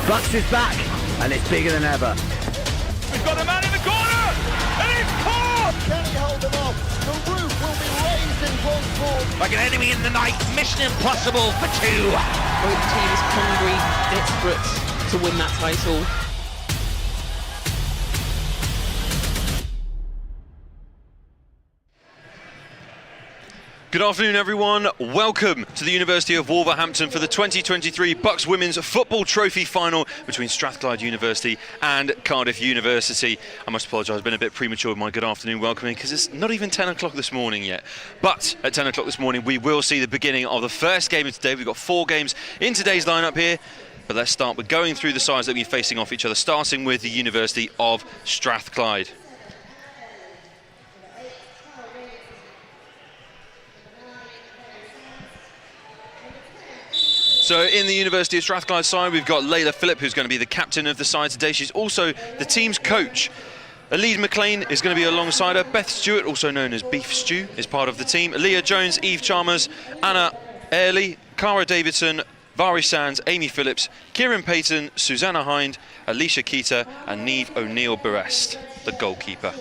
Bucks is back, and it's bigger than ever. We've got a man in the corner, and it's caught! Can he hold them off? The roof will be raised in Bronzebourne. Like an enemy in the night, mission impossible for two. Both teams hungry, desperate to win that title. Good afternoon, everyone. Welcome to the University of Wolverhampton for the 2023 Bucks Women's Football Trophy Final between Strathclyde University and Cardiff University. I must apologise, I've been a bit premature with my good afternoon welcoming because it's not even 10 o'clock this morning yet. But at 10 o'clock this morning, we will see the beginning of the first game of today. We've got 4 games in today's lineup here. But let's start with going through the sides that we're facing off each other, starting with the University of Strathclyde. So in the University of Strathclyde side, we've got Layla Phillip, who's going to be the captain of the side today. She's also the team's coach. Alid McLean is going to be alongside her. Beth Stewart, also known as Beef Stew, is part of the team. Leah Jones, Eve Chalmers, Anna Airley, Cara Davidson, Vari Sands, Amy Phillips, Kieran Payton, Susanna Hind, Alicia Keita and Neve O'Neill-Berest, the goalkeeper.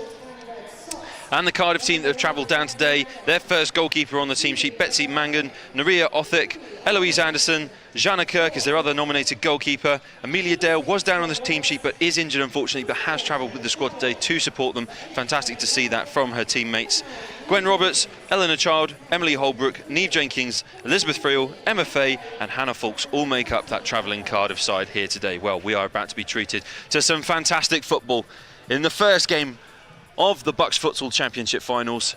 And the Cardiff team that have travelled down today, their first goalkeeper on the team sheet, Betsy Mangan, Naria Othick, Eloise Anderson, Jana Kirk is their other nominated goalkeeper. Amelia Dale was down on the team sheet but is injured unfortunately, but has travelled with the squad today to support them. Fantastic to see that from her teammates. Gwen Roberts, Eleanor Child, Emily Holbrook, Neve Jenkins, Elizabeth Friel, Emma Fay and Hannah Fawkes all make up that travelling Cardiff side here today. Well, we are about to be treated to some fantastic football in the first game of the Bucks Futsal Championship finals.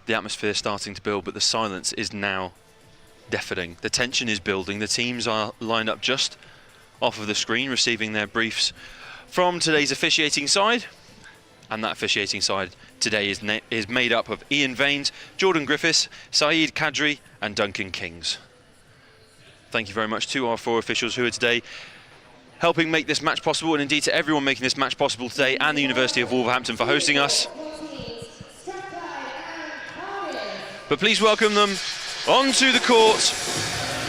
The atmosphere starting to build, but the silence is now deafening. The tension is building. The teams are lined up just off of the screen, receiving their briefs from today's officiating side. And that officiating side today is made up of Ian Vaines, Jordan Griffiths, Saeed Kadri and Duncan Kings. Thank you very much to our 4 officials who are today helping make this match possible, and indeed to everyone making this match possible today, and the University of Wolverhampton for hosting us. But please welcome them onto the court.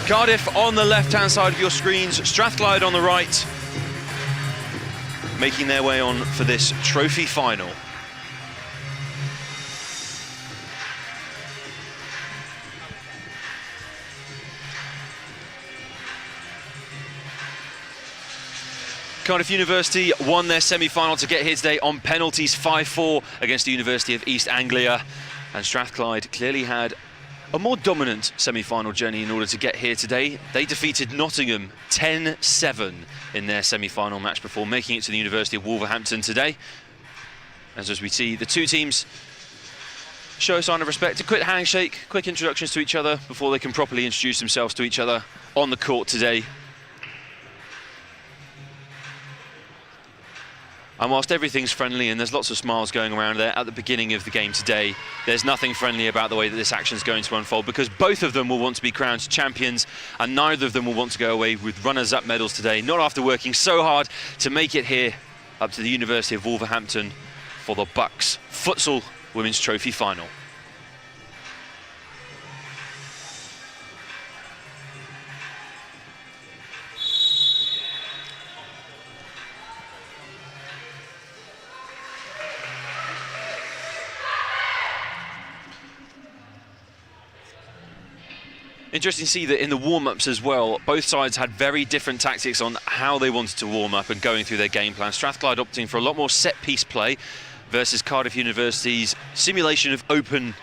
Cardiff on the left-hand side of your screens, Strathclyde on the right, making their way on for this trophy final. Cardiff University won their semi-final to get here today on penalties 5-4 against the University of East Anglia. And Strathclyde clearly had a more dominant semi-final journey in order to get here today. They defeated Nottingham 10-7 in their semi-final match before making it to the University of Wolverhampton today. As we see the two teams show a sign of respect, a quick handshake, quick introductions to each other before they can properly introduce themselves to each other on the court today. And whilst everything's friendly and there's lots of smiles going around there at the beginning of the game today, there's nothing friendly about the way that this action is going to unfold, because both of them will want to be crowned champions and neither of them will want to go away with runners-up medals today, not after working so hard to make it here up to the University of Wolverhampton for the Bucks Futsal Women's Trophy Final. Interesting to see that in the warm-ups as well, both sides had very different tactics on how they wanted to warm up and going through their game plan. Strathclyde opting for a lot more set-piece play versus Cardiff University's simulation of open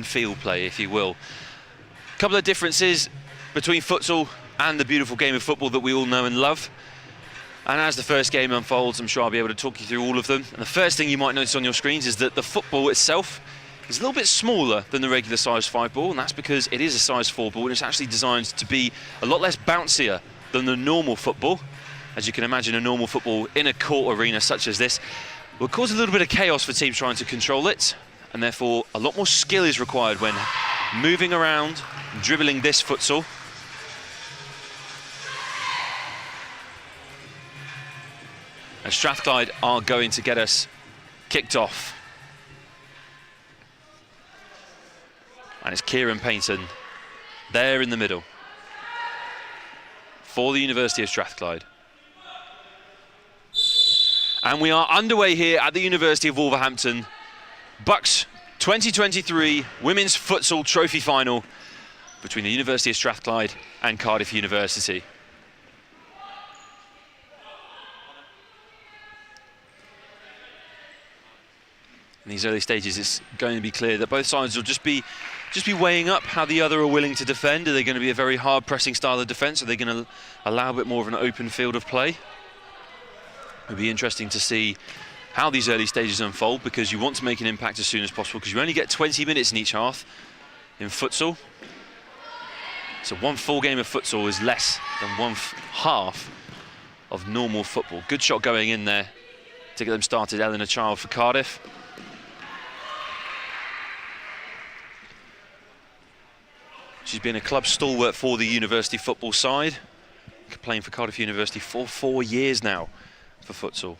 field play, if you will. A couple of differences between futsal and the beautiful game of football that we all know and love. And as the first game unfolds, I'm sure I'll be able to talk you through all of them. And the first thing you might notice on your screens is that the football itself is a little bit smaller than the regular size 5 ball, and that's because it is a size 4 ball and it's actually designed to be a lot less bouncier than the normal football. As you can imagine, a normal football in a court arena such as this will cause a little bit of chaos for teams trying to control it, and therefore a lot more skill is required when moving around, dribbling this futsal. And Strathclyde are going to get us kicked off. And it's Kieran Payton there in the middle for the University of Strathclyde. And we are underway here at the University of Wolverhampton. Bucks 2023 Women's Futsal Trophy Final between the University of Strathclyde and Cardiff University. In these early stages, it's going to be clear that both sides will just be weighing up how the other are willing to defend. Are they going to be a very hard pressing style of defence? Are they going to allow a bit more of an open field of play? It'll be interesting to see how these early stages unfold, because you want to make an impact as soon as possible, because you only get 20 minutes in each half in futsal. So one full game of futsal is less than half of normal football. Good shot going in there to get them started. Eleanor Child for Cardiff. She's been a club stalwart for the university football side, playing for Cardiff University for 4 years now for futsal.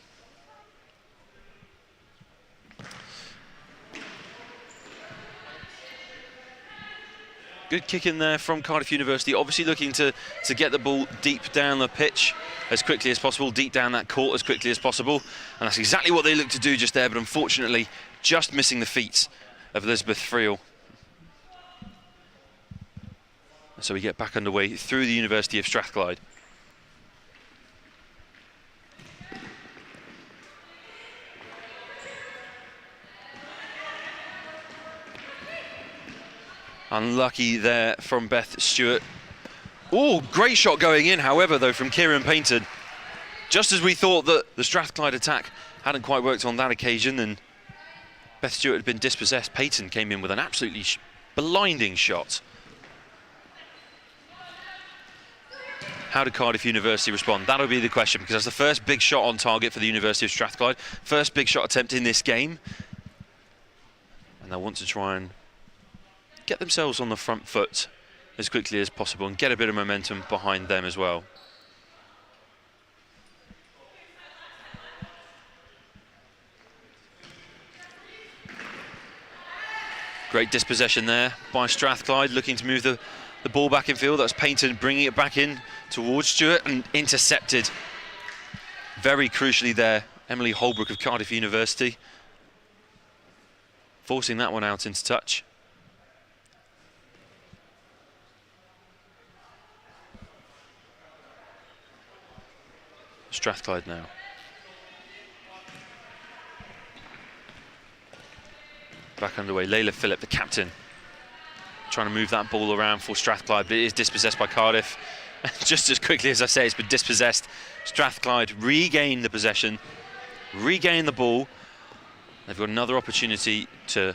Good kick in there from Cardiff University, obviously looking to get the ball deep down the pitch as quickly as possible, deep down that court as quickly as possible. And that's exactly what they look to do just there, but unfortunately just missing the feet of Elizabeth Friel. So we get back underway through the University of Strathclyde. Unlucky there from Beth Stewart. Oh, great shot going in, however, though, from Kieran Payton. Just as we thought that the Strathclyde attack hadn't quite worked on that occasion and Beth Stewart had been dispossessed, Payton came in with an absolutely blinding shot. How did Cardiff University respond? That'll be the question, because that's the first big shot on target for the University of Strathclyde. First big shot attempt in this game. And they'll want to try and get themselves on the front foot as quickly as possible and get a bit of momentum behind them as well. Great dispossession there by Strathclyde, looking to move the ball back in field. That's Payton bringing it back in towards Stewart and intercepted. Very crucially there, Emily Holbrook of Cardiff University, forcing that one out into touch. Strathclyde now. Back underway, Layla Phillip, the captain, trying to move that ball around for Strathclyde, but it is dispossessed by Cardiff. Just as quickly as I say, it's been dispossessed. Strathclyde regain the possession, regain the ball. They've got another opportunity to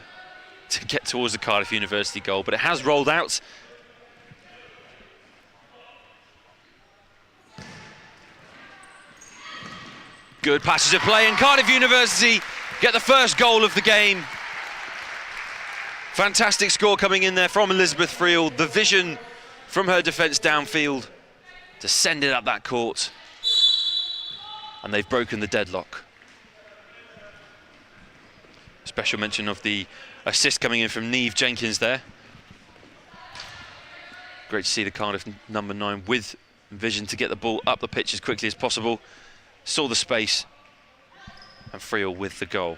get towards the Cardiff University goal, but it has rolled out. Good passage of play, and Cardiff University get the first goal of the game. Fantastic score coming in there from Elizabeth Friel. The vision from her defence downfield to send it up that court. And they've broken the deadlock. Special mention of the assist coming in from Niamh Jenkins there. Great to see the Cardiff number 9 with vision to get the ball up the pitch as quickly as possible. Saw the space, and Friel with the goal.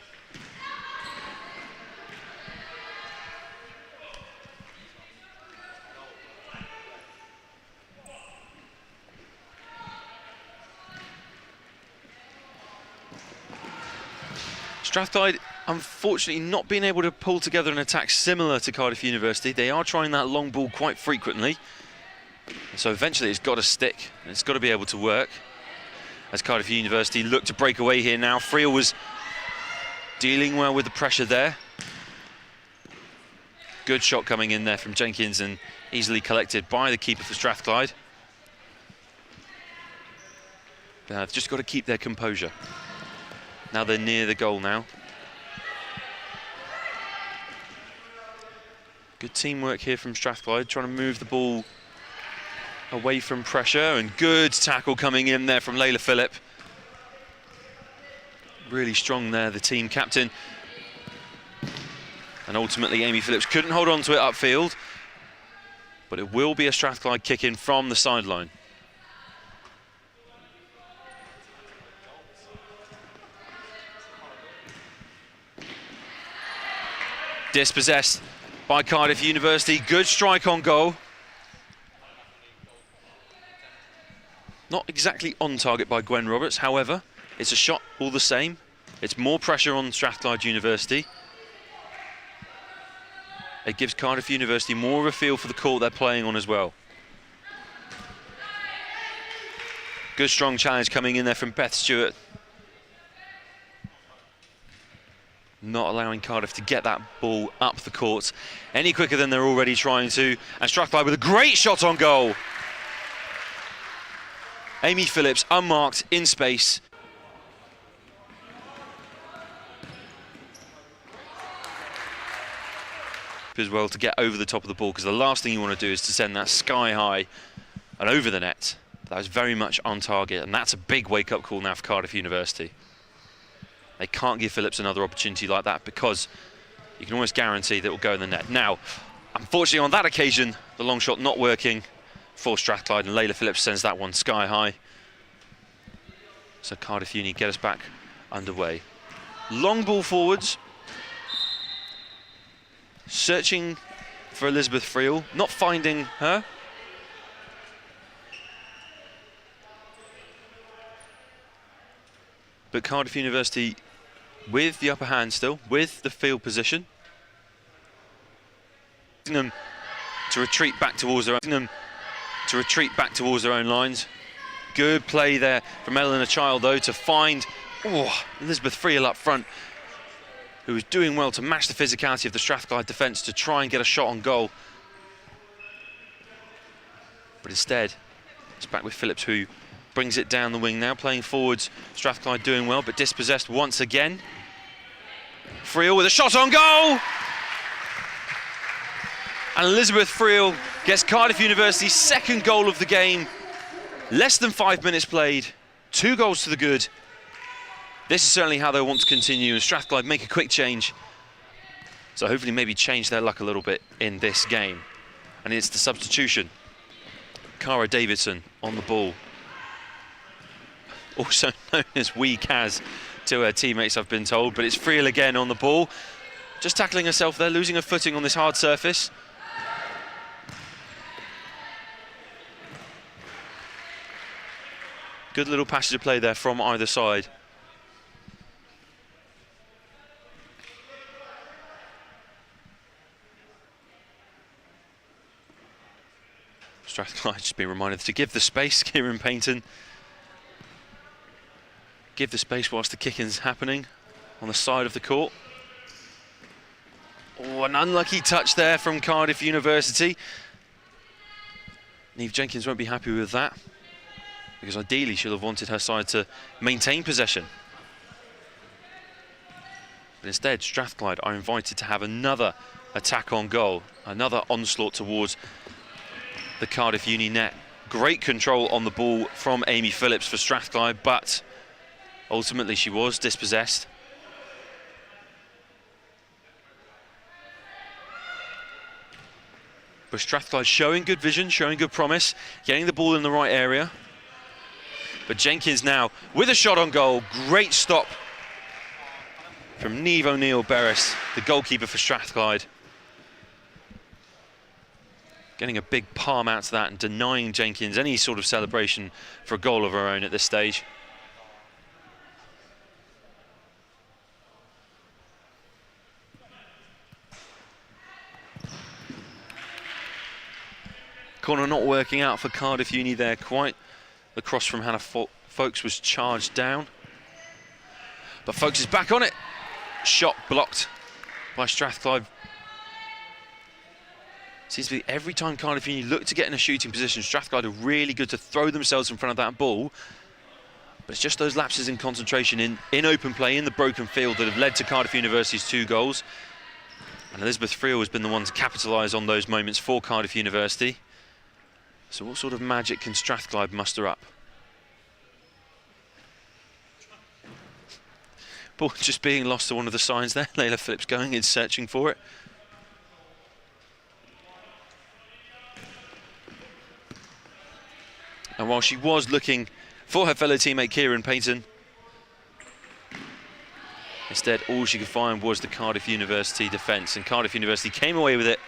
Strathclyde, unfortunately, not being able to pull together an attack similar to Cardiff University. They are trying that long ball quite frequently. So eventually it's got to stick, and it's got to be able to work. As Cardiff University look to break away here now. Friel was dealing well with the pressure there. Good shot coming in there from Jenkins and easily collected by the keeper for Strathclyde. They've just got to keep their composure. Now they're near the goal now. Good teamwork here from Strathclyde, trying to move the ball away from pressure, and good tackle coming in there from Layla Phillip. Really strong there, the team captain. And ultimately, Amy Phillips couldn't hold on to it upfield. But it will be a Strathclyde kick in from the sideline. Dispossessed by Cardiff University. Good strike on goal. Not exactly on target by Gwen Roberts, however, it's a shot all the same. It's more pressure on Strathclyde University. It gives Cardiff University more of a feel for the court they're playing on as well. Good strong challenge coming in there from Beth Stewart. Not allowing Cardiff to get that ball up the court any quicker than they're already trying to. And Strathclyde with a great shot on goal. Amy Phillips unmarked in space. As well to get over the top of the ball, because the last thing you want to do is to send that sky high and over the net. That was very much on target, and that's a big wake-up call now for Cardiff University. They can't give Phillips another opportunity like that, because you can almost guarantee that it will go in the net. Now, unfortunately on that occasion, the long shot not working for Strathclyde, and Layla Phillips sends that one sky high. So Cardiff Uni get us back underway. Long ball forwards. Searching for Elizabeth Friel, not finding her. But Cardiff University with the upper hand still, with the field position. Them to retreat back towards their own lines. Good play there from Eleanor Child though to find Elizabeth Friel up front, who was doing well to match the physicality of the Strathclyde defence to try and get a shot on goal. But instead, it's back with Phillips, who brings it down the wing now, playing forwards. Strathclyde doing well, but dispossessed once again. Friel with a shot on goal! And Elizabeth Friel gets Cardiff University's second goal of the game. Less than 5 minutes played, 2 goals to the good. This is certainly how they want to continue, and Strathclyde make a quick change. So hopefully maybe change their luck a little bit in this game. And it's the substitution. Cara Davidson on the ball. Also known as Wee Kaz to her teammates, I've been told, but it's Friel again on the ball. Just tackling herself there, losing her footing on this hard surface. Good little passage of play there from either side. Strathclyde just being reminded to give the space. Kieran Payton. Give the space whilst the kicking's happening on the side of the court. Oh, an unlucky touch there from Cardiff University. Niamh Jenkins won't be happy with that, because ideally she'll have wanted her side to maintain possession. But instead, Strathclyde are invited to have another attack on goal, another onslaught towards the Cardiff Uni net. Great control on the ball from Amy Phillips for Strathclyde, but ultimately she was dispossessed. But Strathclyde showing good vision, showing good promise, getting the ball in the right area. But Jenkins now with a shot on goal. Great stop from Niamh O'Neill-Berris, the goalkeeper for Strathclyde. Getting a big palm out to that and denying Jenkins any sort of celebration for a goal of her own at this stage. Corner not working out for Cardiff Uni there quite. The cross from Hannah Folkes was charged down. But Folkes is back on it. Shot blocked by Strathclyde. Seems to be every time Cardiff Uni look to get in a shooting position, Strathclyde are really good to throw themselves in front of that ball. But it's just those lapses in concentration in open play, in the broken field, that have led to Cardiff University's 2 goals. And Elizabeth Friel has been the one to capitalise on those moments for Cardiff University. So what sort of magic can Strathclyde muster up? Ball just being lost to one of the signs there. Layla Phillips going in, searching for it. And while she was looking for her fellow teammate Kieran Payton, instead all she could find was the Cardiff University defence, and Cardiff University came away with it,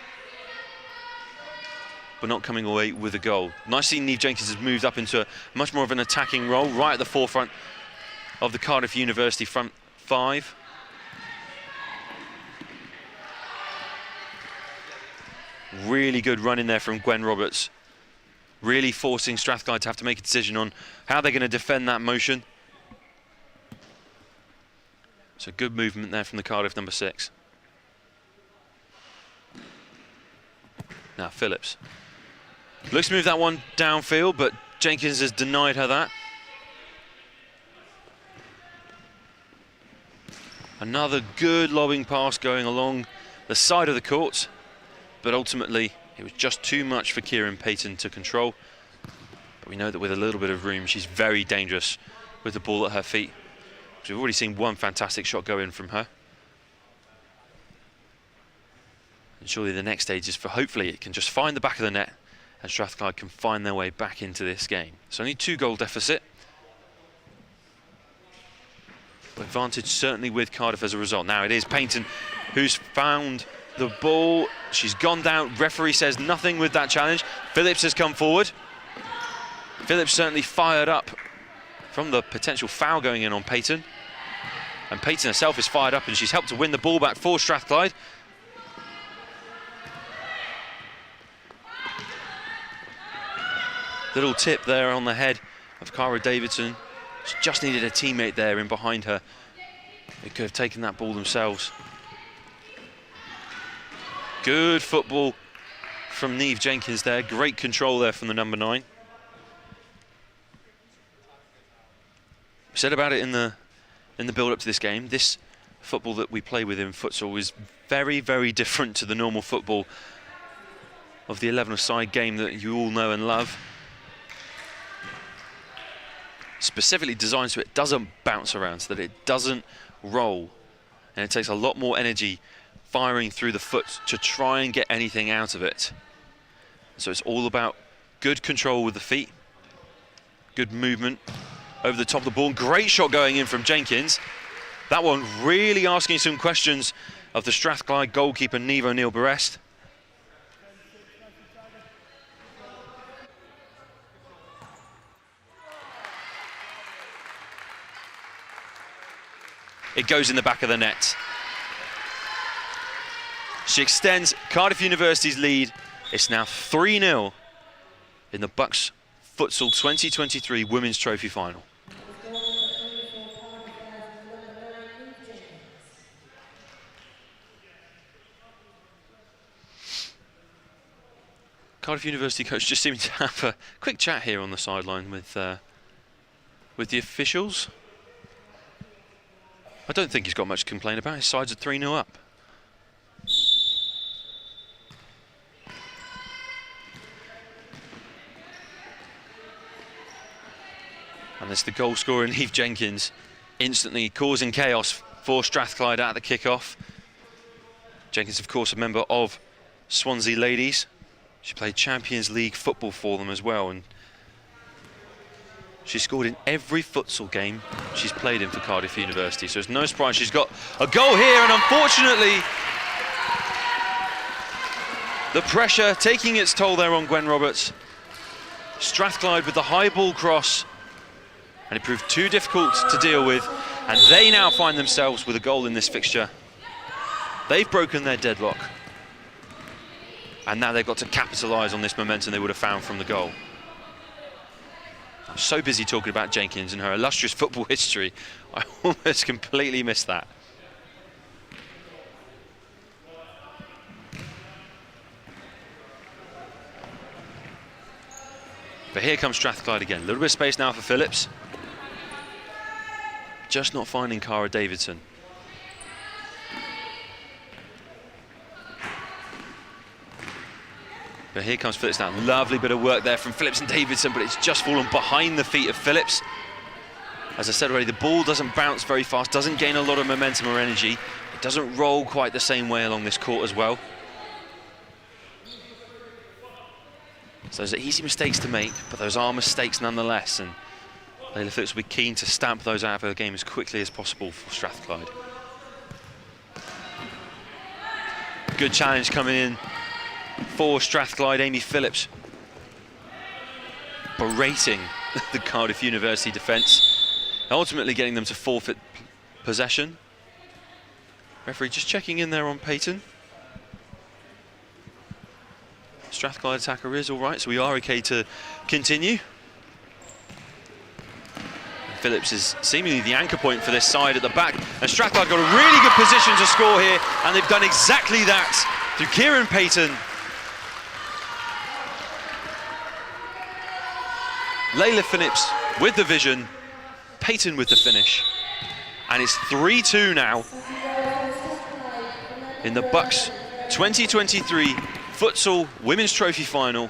but not coming away with a goal. Nicely, Niamh Jenkins has moved up into much more of an attacking role, right at the forefront of the Cardiff University front five. Really good run in there from Gwen Roberts, really forcing Strathclyde to have to make a decision on how they're going to defend that motion. So good movement there from the Cardiff number 6. Now Phillips looks to move that one downfield, but Jenkins has denied her that. Another good lobbing pass going along the side of the court, but ultimately it was just too much for Kieran Payton to control. But we know that with a little bit of room, she's very dangerous with the ball at her feet. We've already seen one fantastic shot go in from her. And surely the next stage is for hopefully it can just find the back of the net and Strathclyde can find their way back into this game. It's only 2-goal deficit. But advantage certainly with Cardiff as a result. Now it is Payton who's found the ball. She's gone down. Referee says nothing with that challenge. Phillips has come forward. Phillips certainly fired up from the potential foul going in on Payton. And Payton herself is fired up and she's helped to win the ball back for Strathclyde. Little tip there on the head of Cara Davidson. She just needed a teammate there in behind her. They could have taken that ball themselves. Good football from Niamh Jenkins there. Great control there from the number 9. We said about it in the build-up to this game. This football that we play with in futsal is very, very different to the normal football of the 11-a-side game that you all know and love. Specifically designed so it doesn't bounce around, so that it doesn't roll, and it takes a lot more energy firing through the foot to try and get anything out of it. So it's all about good control with the feet, good movement over the top of the ball. Great shot going in from Jenkins. That one really asking some questions of the Strathclyde goalkeeper Niamh O'Neill-Berest. It goes in the back of the net. She extends Cardiff University's lead. It's now 3-0 in the Bucks Futsal 2023 Women's Trophy Final. Cardiff University coach just seemed to have a quick chat here on the sideline with the officials. I don't think he's got much to complain about. His side's are 3-0 up. And it's the goal scorer, Niamh Jenkins, instantly causing chaos for Strathclyde at the kick-off. Jenkins, of course, a member of Swansea Ladies. She played Champions League football for them as well, and she scored in every futsal game she's played in for Cardiff University, so it's no surprise she's got a goal here, and unfortunately the pressure taking its toll there on Gwen Roberts. Strathclyde with the high ball cross, and it proved too difficult to deal with, and they now find themselves with a goal in this fixture. They've broken their deadlock, and now they've got to capitalise on this momentum they would have found from the goal. I'm so busy talking about Jenkins and her illustrious football history, I almost completely missed that. But here comes Strathclyde again. A little bit of space now for Phillips. Just not finding Cara Davidson. But here comes Phillips now. Lovely bit of work there from Phillips and Davidson, but it's just fallen behind the feet of Phillips. As I said already, the ball doesn't bounce very fast, doesn't gain a lot of momentum or energy. It doesn't roll quite the same way along this court as well. So those are easy mistakes to make, but those are mistakes nonetheless. And Layla Phillips will be keen to stamp those out of her game as quickly as possible for Strathclyde. Good challenge coming in for Strathclyde. Amy Phillips berating the Cardiff University defence, ultimately getting them to forfeit possession. Referee just checking in there on Peyton. Strathclyde attacker is all right, so we are okay to continue. Phillips is seemingly the anchor point for this side at the back, and Strathclyde got a really good position to score here, and they've done exactly that through Kieran Peyton. Layla Phillips with the vision, Peyton with the finish, and it's 3-2 now in the Bucks 2023 Futsal Women's Trophy Final.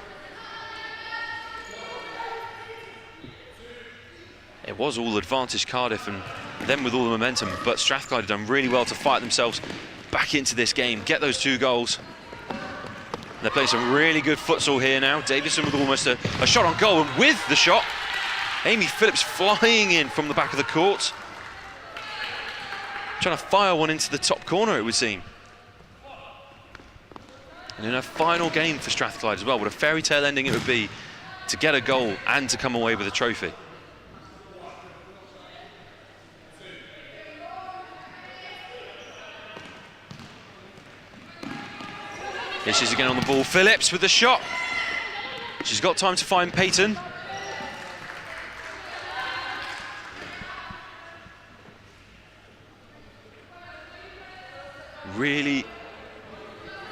It was all advantage Cardiff and them with all the momentum, but Strathclyde have done really well to fight themselves back into this game, get those 2 goals. They're playing some really good futsal here now. Davidson with almost a shot on goal, and with the shot, Amy Phillips flying in from the back of the court. Trying to fire one into the top corner, it would seem. And in a final game for Strathclyde as well, what a fairy tale ending it would be to get a goal and to come away with a trophy. Here she's again on the ball. Phillips with the shot. She's got time to find Peyton.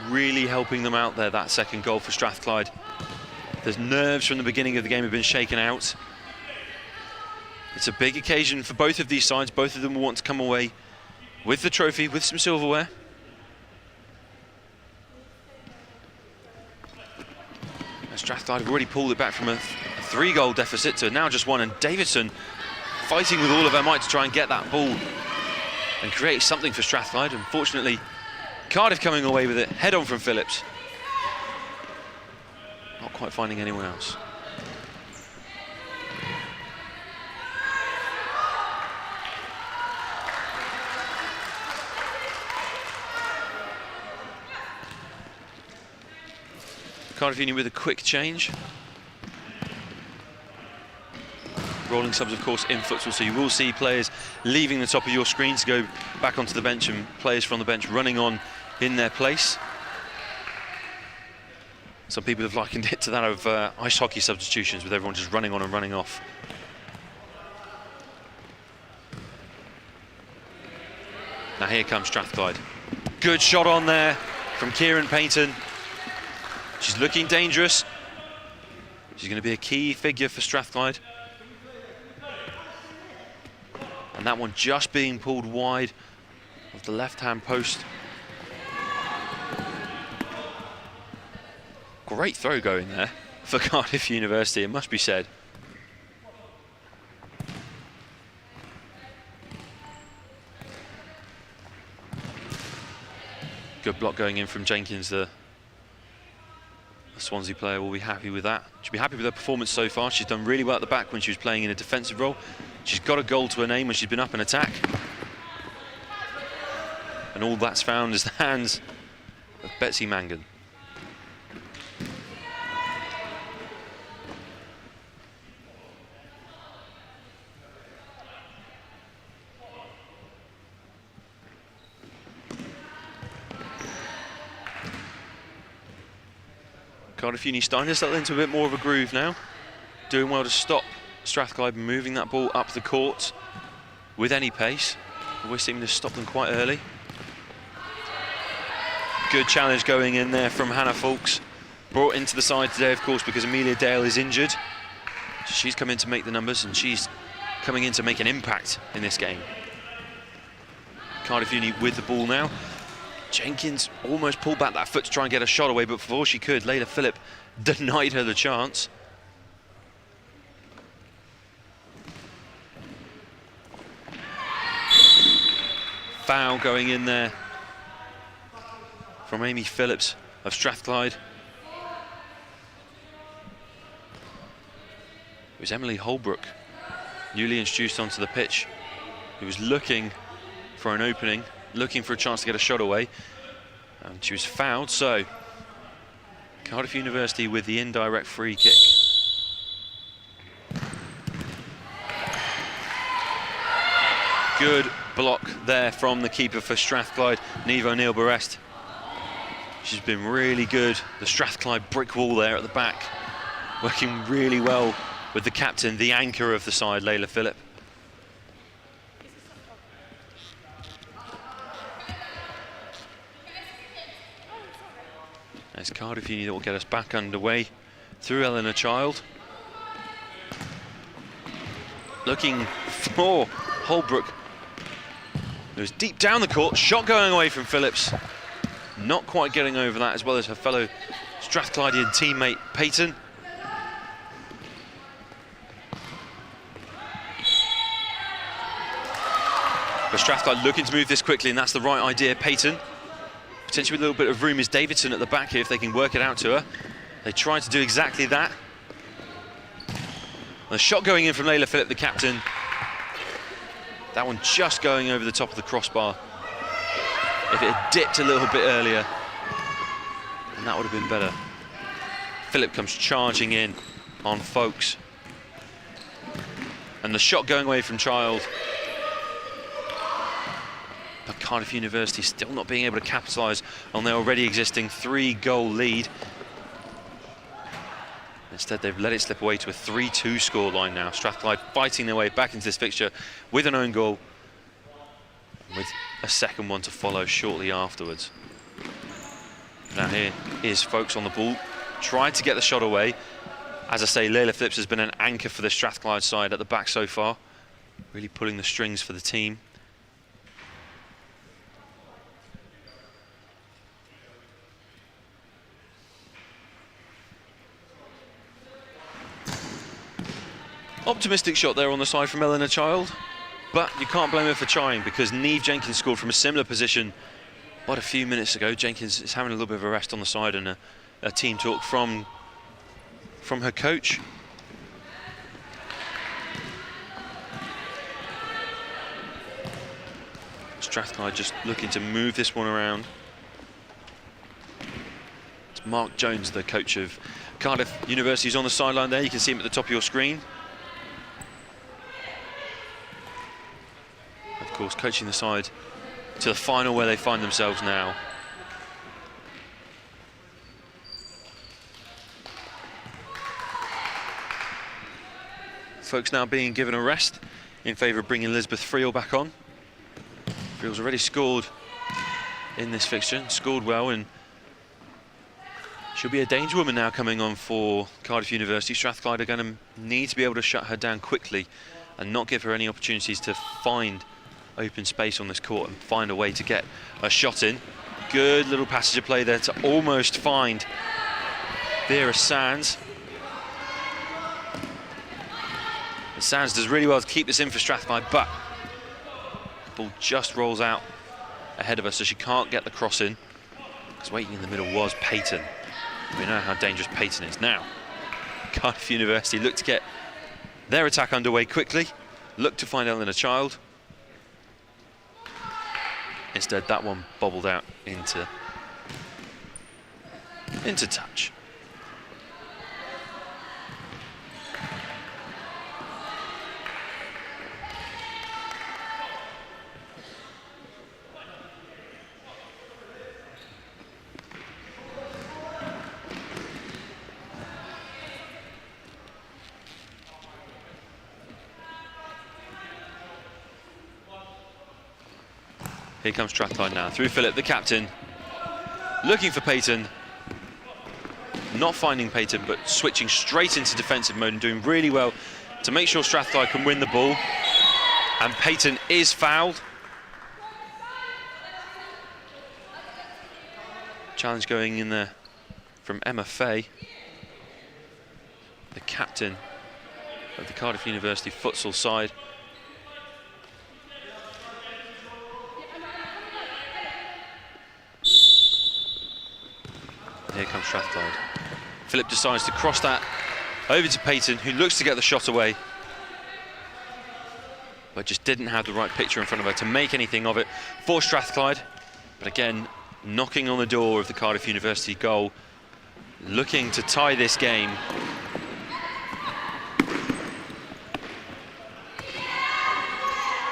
Really helping them out there, that second goal for Strathclyde. The nerves from the beginning of the game have been shaken out. It's a big occasion for both of these sides. Both of them will want to come away with the trophy, with some silverware. And Strathclyde have already pulled it back from a 3-goal deficit to now just 1, and Davidson fighting with all of her might to try and get that ball and create something for Strathclyde. Unfortunately, Cardiff coming away with it, head on from Phillips. Not quite finding anyone else. Cardiff Union with a quick change. Rolling subs, of course, in futsal, so you will see players leaving the top of your screen to go back onto the bench, and players from the bench running on in their place. Some people have likened it to that of ice hockey substitutions, with everyone just running on and running off. Now here comes Strathclyde. Good shot on there from Kieran Peyton. She's looking dangerous. She's going to be a key figure for Strathclyde. And that one just being pulled wide of the left-hand post. Great throw going there for Cardiff University, it must be said. Good block going in from Jenkins. The Swansea player will be happy with that. She'll be happy with her performance so far. She's done really well at the back when she was playing in a defensive role. She's got a goal to her name when she's been up in attack. And all that's found is the hands of Betsy Mangan. Cardiff Uni starting to settle into a bit more of a groove now. Doing well to stop Strathclyde moving that ball up the court with any pace. Always seeming to stop them quite early. Good challenge going in there from Hannah Fawkes. Brought into the side today, of course, because Amelia Dale is injured. So she's come in to make the numbers, and she's coming in to make an impact in this game. Cardiff Uni with the ball now. Jenkins almost pulled back that foot to try and get a shot away, but before she could, Layla Phillip denied her the chance. foul going in there from Amy Phillips of Strathclyde. It was Emily Holbrook, newly introduced onto the pitch, who was looking for an opening, looking for a chance to get a shot away, and she was fouled. So Cardiff University with the indirect free kick. Good block there from the keeper for Strathclyde, Niamh O'Neill-Barrest. She's been really good. The Strathclyde brick wall there at the back, working really well with the captain, the anchor of the side, Layla Phillip. There's Cardiff Uni that will get us back underway through Eleanor Child. Looking for Holbrook. It was deep down the court, shot going away from Phillips. Not quite getting over that, as well as her fellow Strathclydean teammate, Peyton. But Strathclyde looking to move this quickly, and that's the right idea. Peyton, potentially with a little bit of room, is Davidson at the back here if they can work it out to her. They tried to do exactly that. The shot going in from Layla Phillip, the captain. That one just going over the top of the crossbar. If it had dipped a little bit earlier, then that would have been better. Phillip comes charging in on Folkes. And the shot going away from Child. But Cardiff University still not being able to capitalise on their already existing 3-goal lead. Instead, they've let it slip away to a 3-2 scoreline now. Strathclyde fighting their way back into this fixture with an own goal, with a second one to follow shortly afterwards. Now here is Folkes on the ball. Tried to get the shot away. As I say, Layla Phillips has been an anchor for the Strathclyde side at the back so far, really pulling the strings for the team. Optimistic shot there on the side from Eleanor Child, but you can't blame her for trying, because Niamh Jenkins scored from a similar position but a few minutes ago. Jenkins is having a little bit of a rest on the side, and a team talk from her coach. Strathclyde just looking to move this one around. It's Mark Jones, the coach of Cardiff University, is on the sideline there. You can see him at the top of your screen. Of course, coaching the side to the final where they find themselves now. Folkes now being given a rest in favour of bringing Elizabeth Friel back on. Friel's already scored in this fixture, scored well, and she'll be a danger woman now coming on for Cardiff University. Strathclyde are going to need to be able to shut her down quickly and not give her any opportunities to find open space on this court and find a way to get a shot in. Good little passage of play there to almost find Vera Sands. And Sands does really well to keep this in for Strathclyde, but the ball just rolls out ahead of her, so she can't get the cross in, because waiting in the middle was Peyton. We know how dangerous Peyton is. Now, Cardiff University look to get their attack underway quickly, look to find Eleanor Child. Instead, that one bobbled out into touch. Here comes Strathclyde now, through Phillip, the captain, looking for Peyton, not finding Peyton, but switching straight into defensive mode and doing really well to make sure Strathclyde can win the ball. And Peyton is fouled. Challenge going in there from Emma Fay, the captain of the Cardiff University futsal side. here comes Strathclyde. Phillip decides to cross that over to Peyton, who looks to get the shot away, but just didn't have the right picture in front of her to make anything of it for Strathclyde. But again, knocking on the door of the Cardiff University goal, looking to tie this game.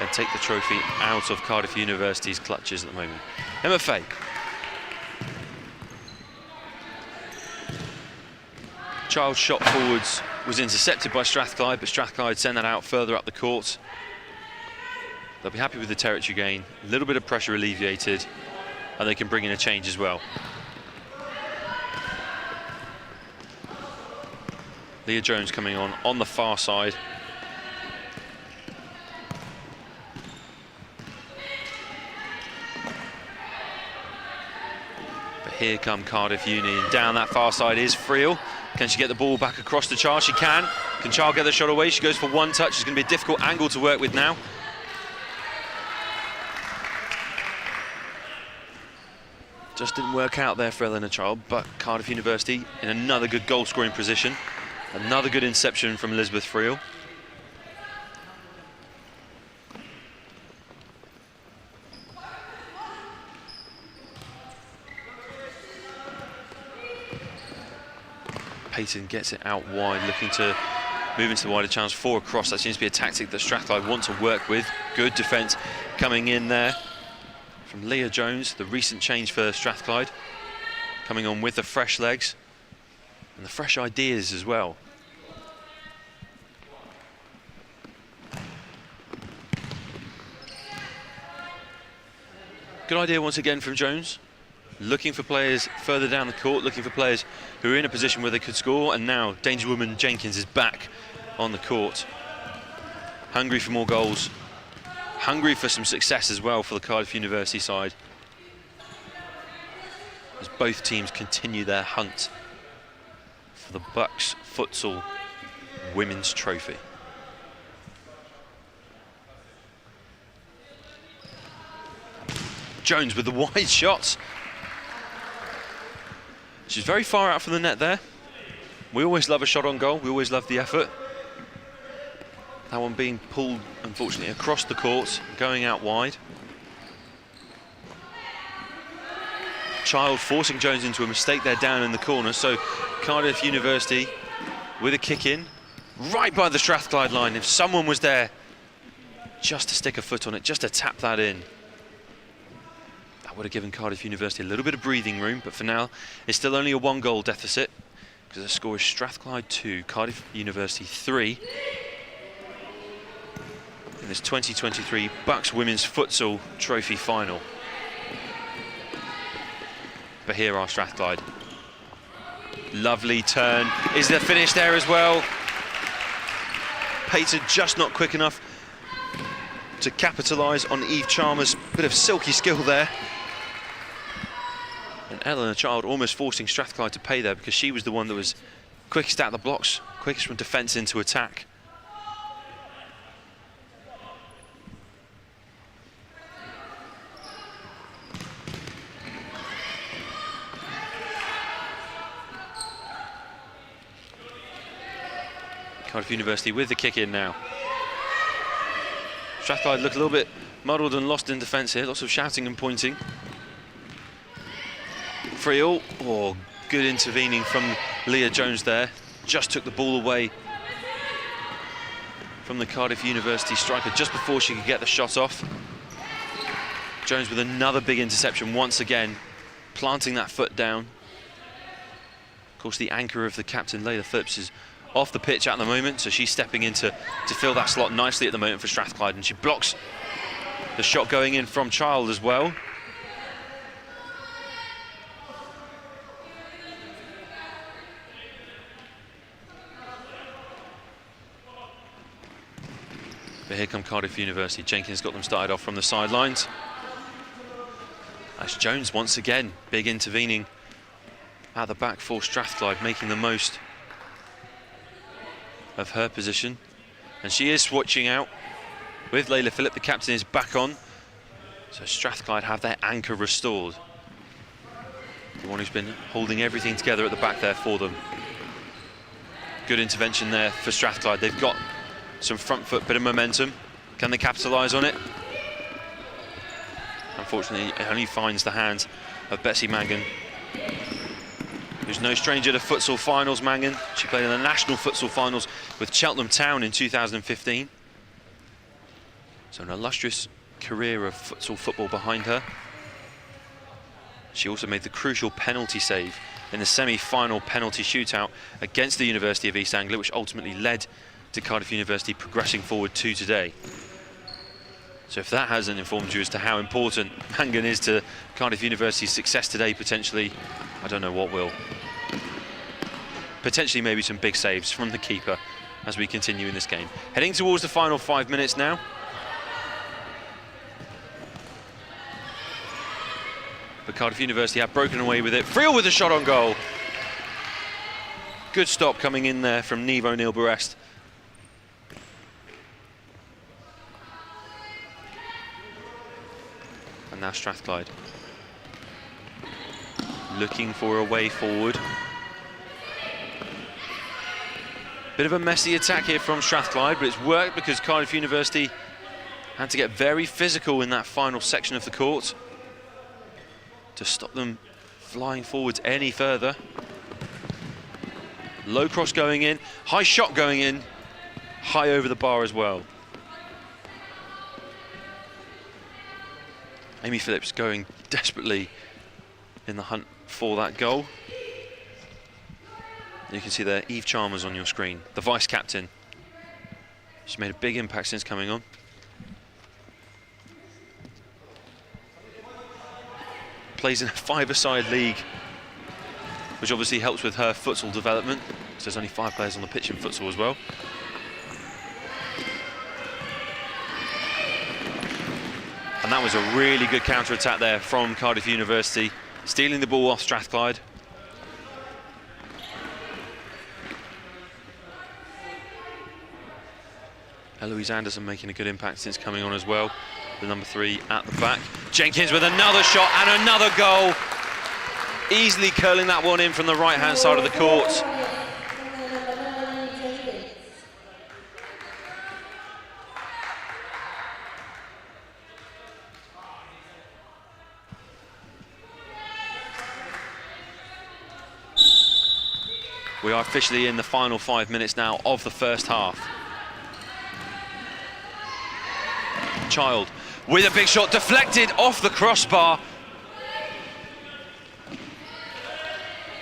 And take the trophy out of Cardiff University's clutches at the moment. Emma Fay. Child's shot forwards was intercepted by Strathclyde, but Strathclyde sent that out further up the court. They'll be happy with the territory gain, a little bit of pressure alleviated, and they can bring in a change as well. Leah Jones coming on the far side. But here come Cardiff Uni, and down that far side is Friel. Can she get the ball back across to Charles? She can. Can Charles get the shot away? She goes for one touch. It's going to be a difficult angle to work with now. Just didn't work out there for Eleanor Child, but Cardiff University in another good goal-scoring position. Another good inception from Elizabeth Friel. Peyton gets it out wide, looking to move into the wider channels for a cross. That seems to be a tactic that Strathclyde want to work with. Good defence coming in there from Leah Jones, the recent change for Strathclyde, coming on with the fresh legs and the fresh ideas as well. Good idea once again from Jones. Looking for players further down the court, looking for players who are in a position where they could score, and now Danger Woman Jenkins is back on the court. Hungry for more goals, hungry for some success as well for the Cardiff University side, as both teams continue their hunt for the Bucks Futsal Women's Trophy. Jones with the wide shots. She's very far out from the net there. We always love a shot on goal. We always love the effort. That one being pulled, unfortunately, across the court, going out wide. Child forcing Jones into a mistake there down in the corner. So Cardiff University with a kick in, right by the Strathclyde line. If someone was there just to stick a foot on it, just to tap that in, would have given Cardiff University a little bit of breathing room, but for now it's still only a 1-goal deficit, because the score is Strathclyde 2, Cardiff University 3 in this 2023 Bucks Women's Futsal Trophy final. But here are Strathclyde. Lovely turn. Is the finish there as well? Peyton just not quick enough to capitalise on Eve Chalmers' bit of silky skill there. And Eleanor Child almost forcing Strathclyde to pay there, because she was the one that was quickest out the blocks, quickest from defence into attack. Cardiff University with the kick in now. Strathclyde look a little bit muddled and lost in defence here, lots of shouting and pointing. Friel, oh, good intervening from Leah Jones there. Just took the ball away from the Cardiff University striker just before she could get the shot off. Jones with another big interception once again, planting that foot down. Of course, the anchor of the captain, Layla Phillips, is off the pitch at the moment, so she's stepping in to fill that slot nicely at the moment for Strathclyde, and she blocks the shot going in from Child as well. But here come Cardiff University. Jenkins got them started off from the sidelines. That's Jones once again, big intervening at the back for Strathclyde, making the most of her position. And she is swatching out with Layla Phillip. The captain is back on. So Strathclyde have their anchor restored. the one who's been holding everything together at the back there for them. Good intervention there for Strathclyde. They've got some front foot, bit of momentum. Can they capitalise on it? Unfortunately, it only finds the hands of Betsy Mangan, who's no stranger to futsal finals. Mangan, she played in the national futsal finals with Cheltenham Town in 2015. So an illustrious career of futsal football behind her. She also made the crucial penalty save in the semi-final penalty shootout against the University of East Anglia, which ultimately led to Cardiff University progressing forward to today. So if that hasn't informed you as to how important Mangan is to Cardiff University's success today, potentially, I don't know what will. Potentially maybe some big saves from the keeper as we continue in this game. Heading towards the final 5 minutes now. But Cardiff University have broken away with it. Friel with a shot on goal. Good stop coming in there from Niamh O'Neill-Barrest. And now Strathclyde looking for a way forward. Bit of a messy attack here from Strathclyde, but it's worked because Cardiff University had to get very physical in that final section of the court to stop them flying forwards any further. Low cross going in, high shot going in, high over the bar as well. Amy Phillips going desperately in the hunt for that goal. You can see there Eve Chalmers on your screen, the vice-captain. She's made a big impact since coming on. Plays in a five-a-side league, which obviously helps with her futsal development, because there's only 5 players on the pitch in futsal as well. And that was a really good counter-attack there from Cardiff University, stealing the ball off Strathclyde. Eloise Anderson making a good impact since coming on as well. The number 3 at the back. Jenkins with another shot and another goal. Easily curling that one in from the right-hand side of the court. We are officially in the final 5 minutes now of the first half. Child with a big shot, deflected off the crossbar.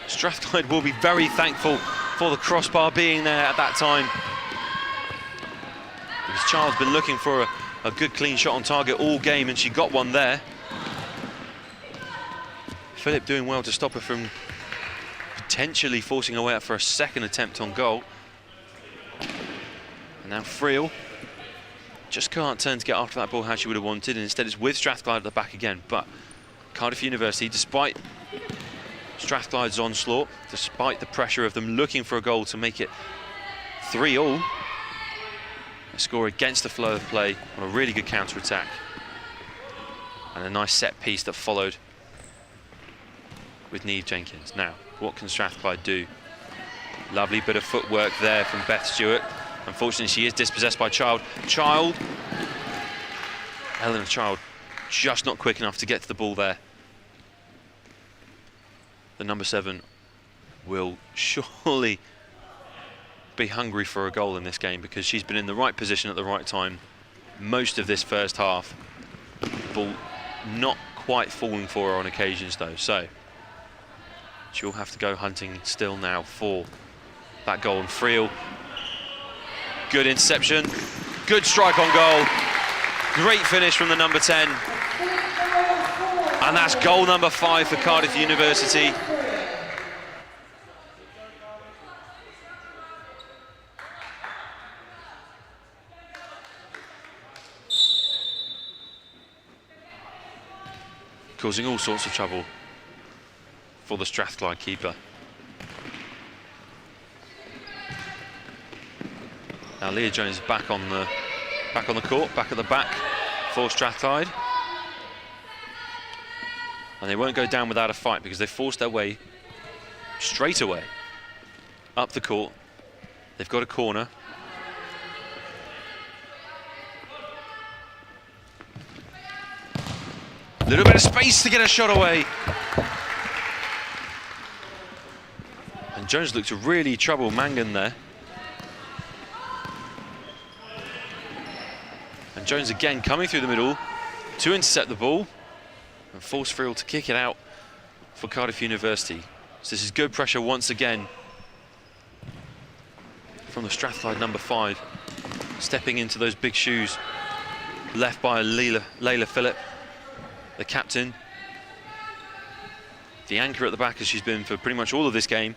Strathclyde will be very thankful for the crossbar being there at that time, because Child's been looking for a good clean shot on target all game, and she got one there. Phillip doing well to stop her from potentially forcing her way out for a second attempt on goal. And now Friel just can't turn to get after that ball how she would have wanted, and instead it's with Strathclyde at the back again. But Cardiff University, despite Strathclyde's onslaught, despite the pressure of them looking for a goal to make it 3-all, a score against the flow of play on a really good counter-attack. And a nice set piece that followed with Niamh Jenkins. Now, what can Strathclyde do? Lovely bit of footwork there from Beth Stewart. Unfortunately, she is dispossessed by Child. Eleanor Child, just not quick enough to get to the ball there. The number 7 will surely be hungry for a goal in this game, because she's been in the right position at the right time most of this first half. Ball not quite falling for her on occasions though, so she'll have to go hunting still now for that goal. And Friel, good interception, good strike on goal, great finish from the number 10. And that's goal number 5 for Cardiff University. Causing all sorts of trouble for the Strathclyde keeper. Now Leah Jones back on the court, back at the back for Strathclyde. And they won't go down without a fight because they forced their way straight away up the court. They've got a corner. A little bit of space to get a shot away. And Jones looked to really trouble Mangan there. And Jones again coming through the middle to intercept the ball and force Friel to kick it out for Cardiff University. So this is good pressure once again from the Strathclyde number 5, stepping into those big shoes left by Layla Phillip, the captain, the anchor at the back as she's been for pretty much all of this game.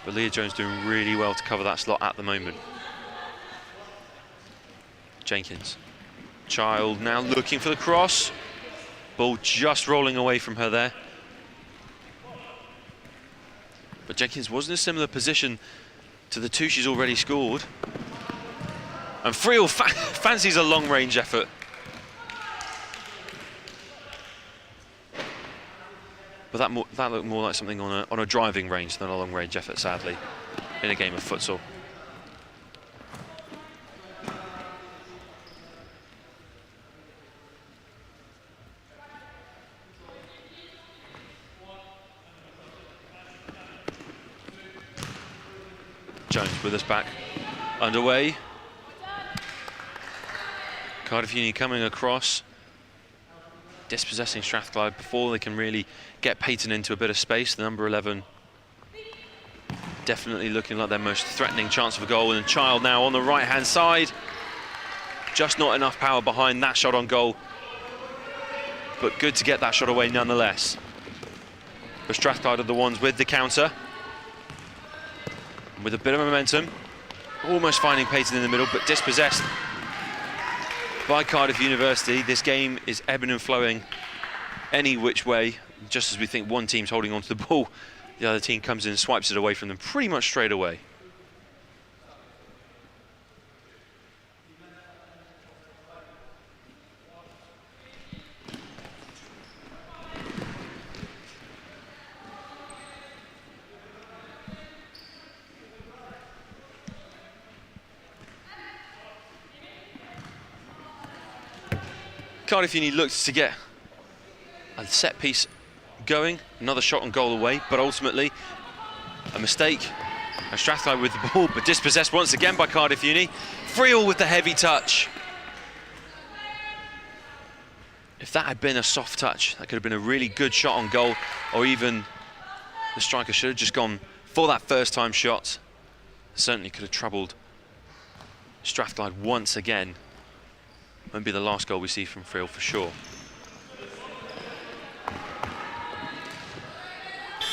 But Leah Jones doing really well to cover that slot at the moment. Jenkins. Child now looking for the cross. Ball just rolling away from her there. But Jenkins was in a similar position to the 2 she's already scored. And Friel fancies a long-range effort. But that looked more like something on a driving range than a long-range effort, sadly, in a game of futsal. Jones with us back underway. Cardiff Uni coming across, dispossessing Strathclyde before they can really get Peyton into a bit of space. The number 11 definitely looking like their most threatening chance of a goal. And Child now on the right-hand side. Just not enough power behind that shot on goal. But good to get that shot away nonetheless. But Strathclyde are the ones with the counter. With a bit of momentum. Almost finding Peyton in the middle, but dispossessed by Cardiff University. This game is ebbing and flowing any which way. Just as we think one team's holding onto the ball, the other team comes in and swipes it away from them pretty much straight away. Cardiff Uni looked to get a set piece going, another shot on goal away, but ultimately a mistake. And Strathclyde with the ball, but dispossessed once again by Cardiff Uni. Friel with the heavy touch. If that had been a soft touch, that could have been a really good shot on goal, or even the striker should have just gone for that first-time shot. Certainly could have troubled Strathclyde once again. Won't be the last goal we see from Friel for sure.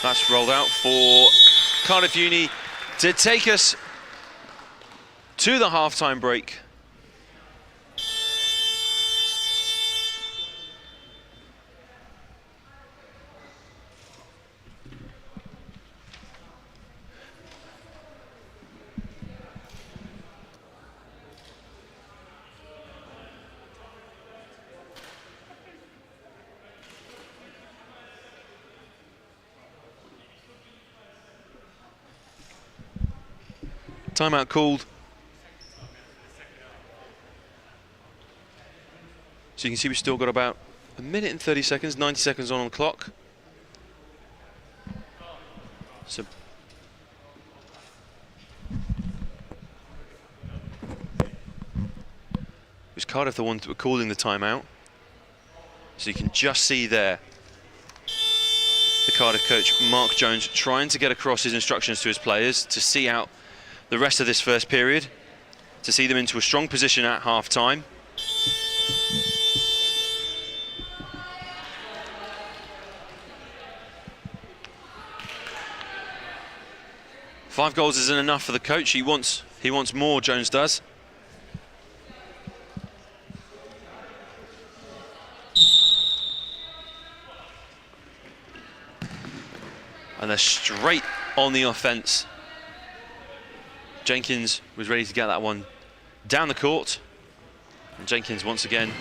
That's rolled out for Cardiff Uni to take us to the half-time break. Timeout called. So you can see we've still got about a minute and 30 seconds, 90 seconds on the clock. So it was Cardiff the ones that were calling the timeout. So you can just see there the Cardiff coach, Mark Jones, trying to get across his instructions to his players to see out the rest of this first period, to see them into a strong position at half-time. Five goals isn't enough for the coach. He wants more, Jones does. And they're straight on the offence. Jenkins was ready to get that one down the court. And Jenkins once again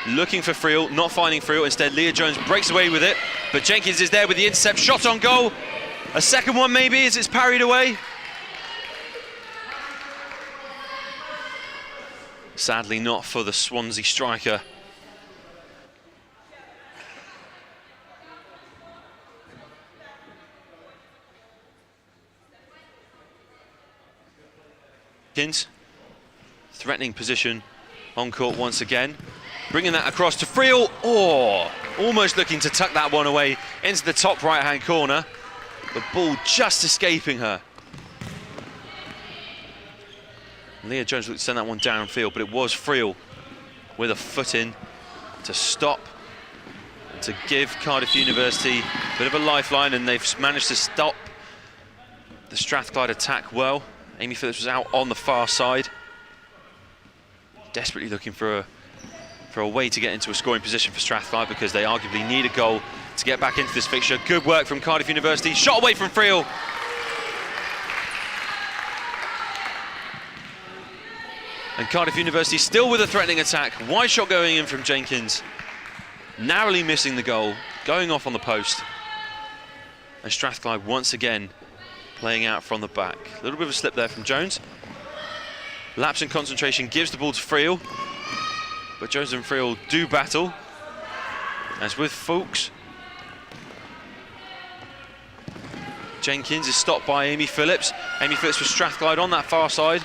looking for Friel, not finding Friel. Instead, Leah Jones breaks away with it, but Jenkins is there with the intercept, shot on goal. A second one maybe as it's parried away. Sadly not for the Swansea striker. Jenkins, threatening position on court once again. Bringing that across to Friel. Oh, almost looking to tuck that one away into the top right-hand corner. The ball just escaping her. Leah Jones looked to send that one downfield, but it was Friel with a foot in to stop and to give Cardiff University a bit of a lifeline, and they've managed to stop the Strathclyde attack well. Amy Phillips was out on the far side, desperately looking for a way to get into a scoring position for Strathclyde, because they arguably need a goal to get back into this fixture. Good work from Cardiff University. Shot away from Friel. And Cardiff University still with a threatening attack. Wide shot going in from Jenkins. Narrowly missing the goal, going off on the post. And Strathclyde once again playing out from the back. A little bit of a slip there from Jones. Lapse in concentration gives the ball to Friel. But Jones and Friel do battle. As with Fuchs. Jenkins is stopped by Amy Phillips. Amy Phillips for Strathclyde on that far side.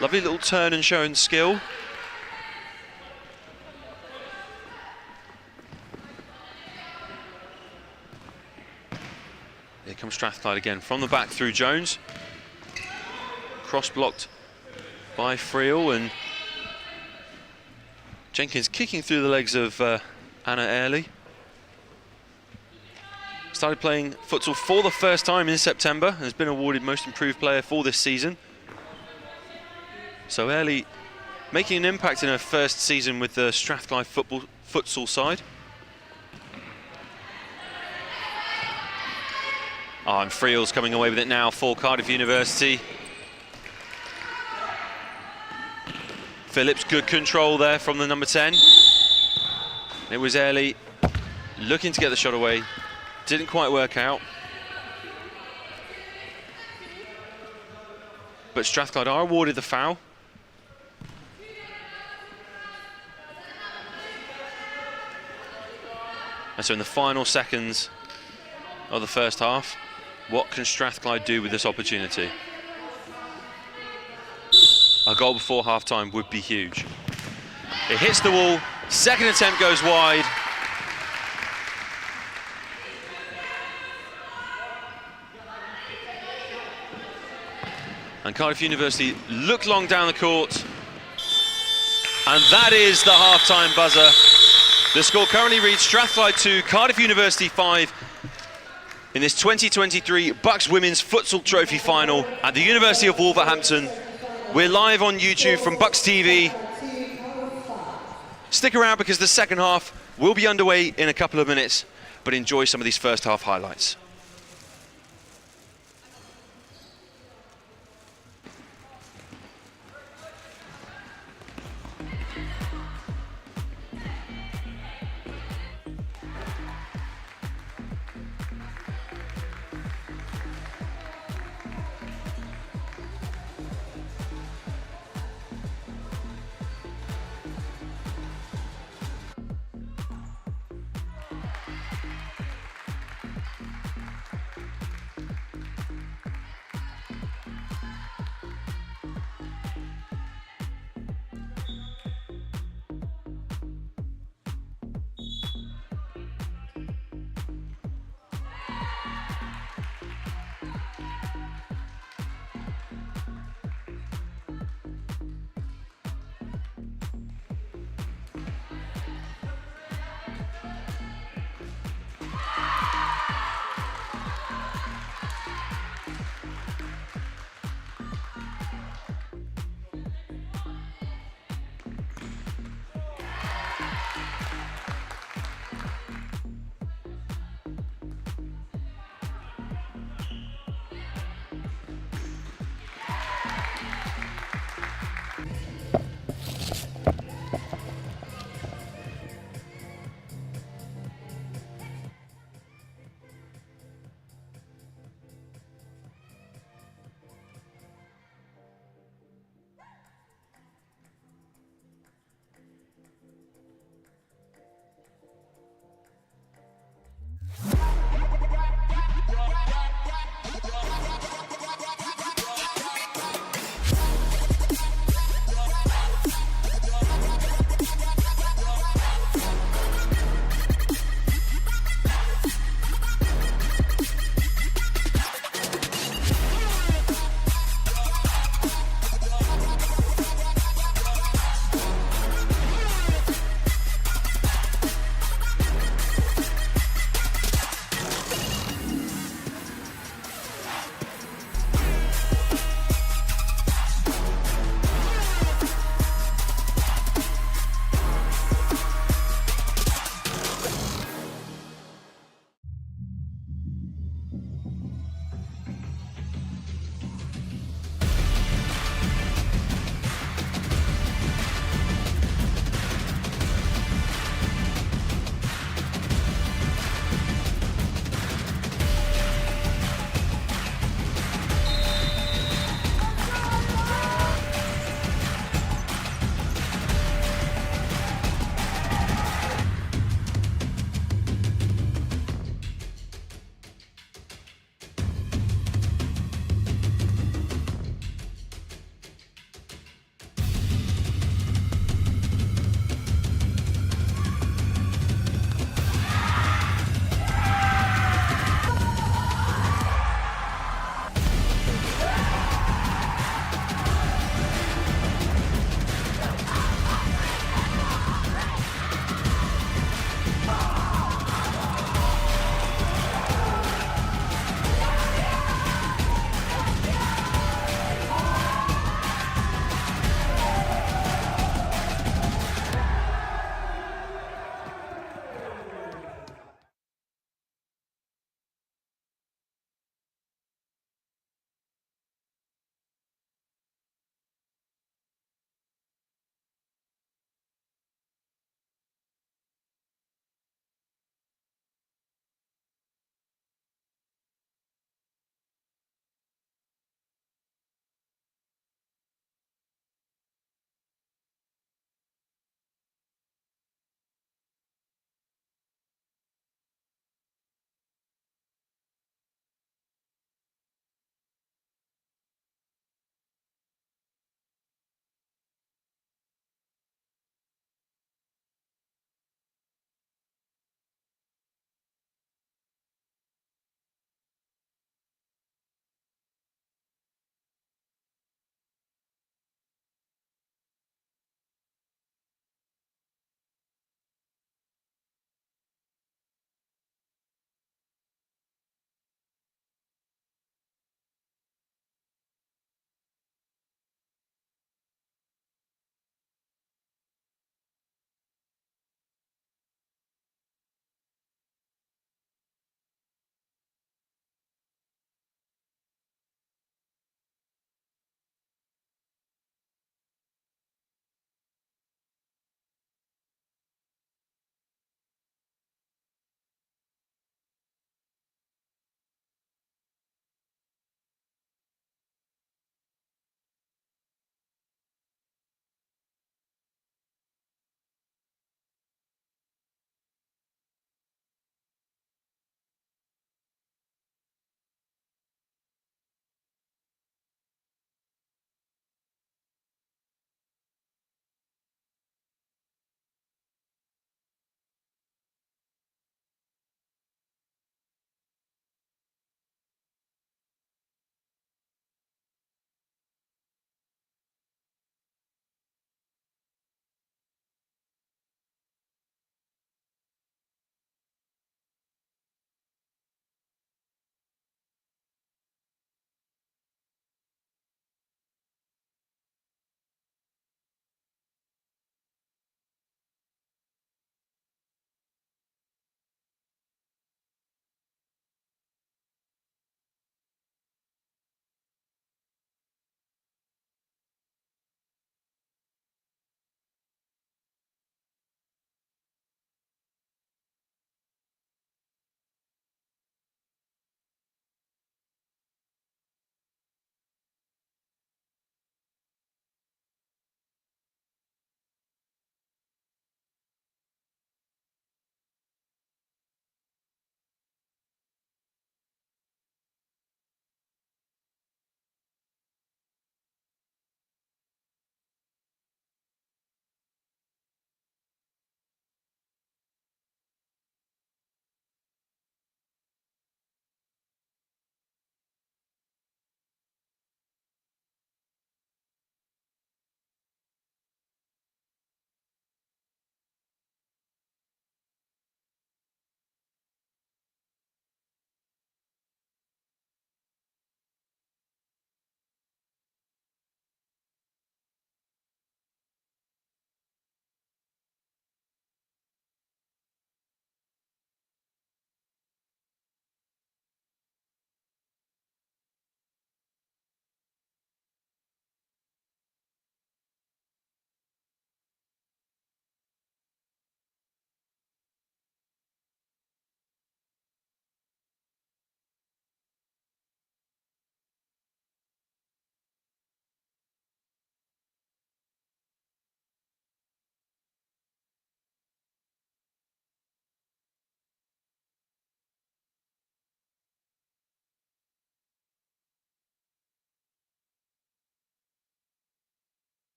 Lovely little turn and showing skill. Here comes Strathclyde again from the back through Jones. Cross blocked by Friel, and Jenkins kicking through the legs of Anna Early. Started playing futsal for the first time in September and has been awarded Most Improved Player for this season. So Early making an impact in her first season with the Strathclyde futsal side. Oh, and Friel's coming away with it now for Cardiff University. Phillips, good control there from the number 10. It was Early looking to get the shot away. Didn't quite work out. But Strathclyde are awarded the foul. And so in the final seconds of the first half, what can Strathclyde do with this opportunity? A goal before half-time would be huge. It hits the wall, second attempt goes wide. And Cardiff University look long down the court. And that is the half-time buzzer. The score currently reads Strathclyde 2, Cardiff University 5 in this 2023 Bucks Women's Futsal Trophy Final at the University of Wolverhampton. We're live on YouTube from Bucks TV. Stick around because the second half will be underway in a couple of minutes, but enjoy some of these first half highlights.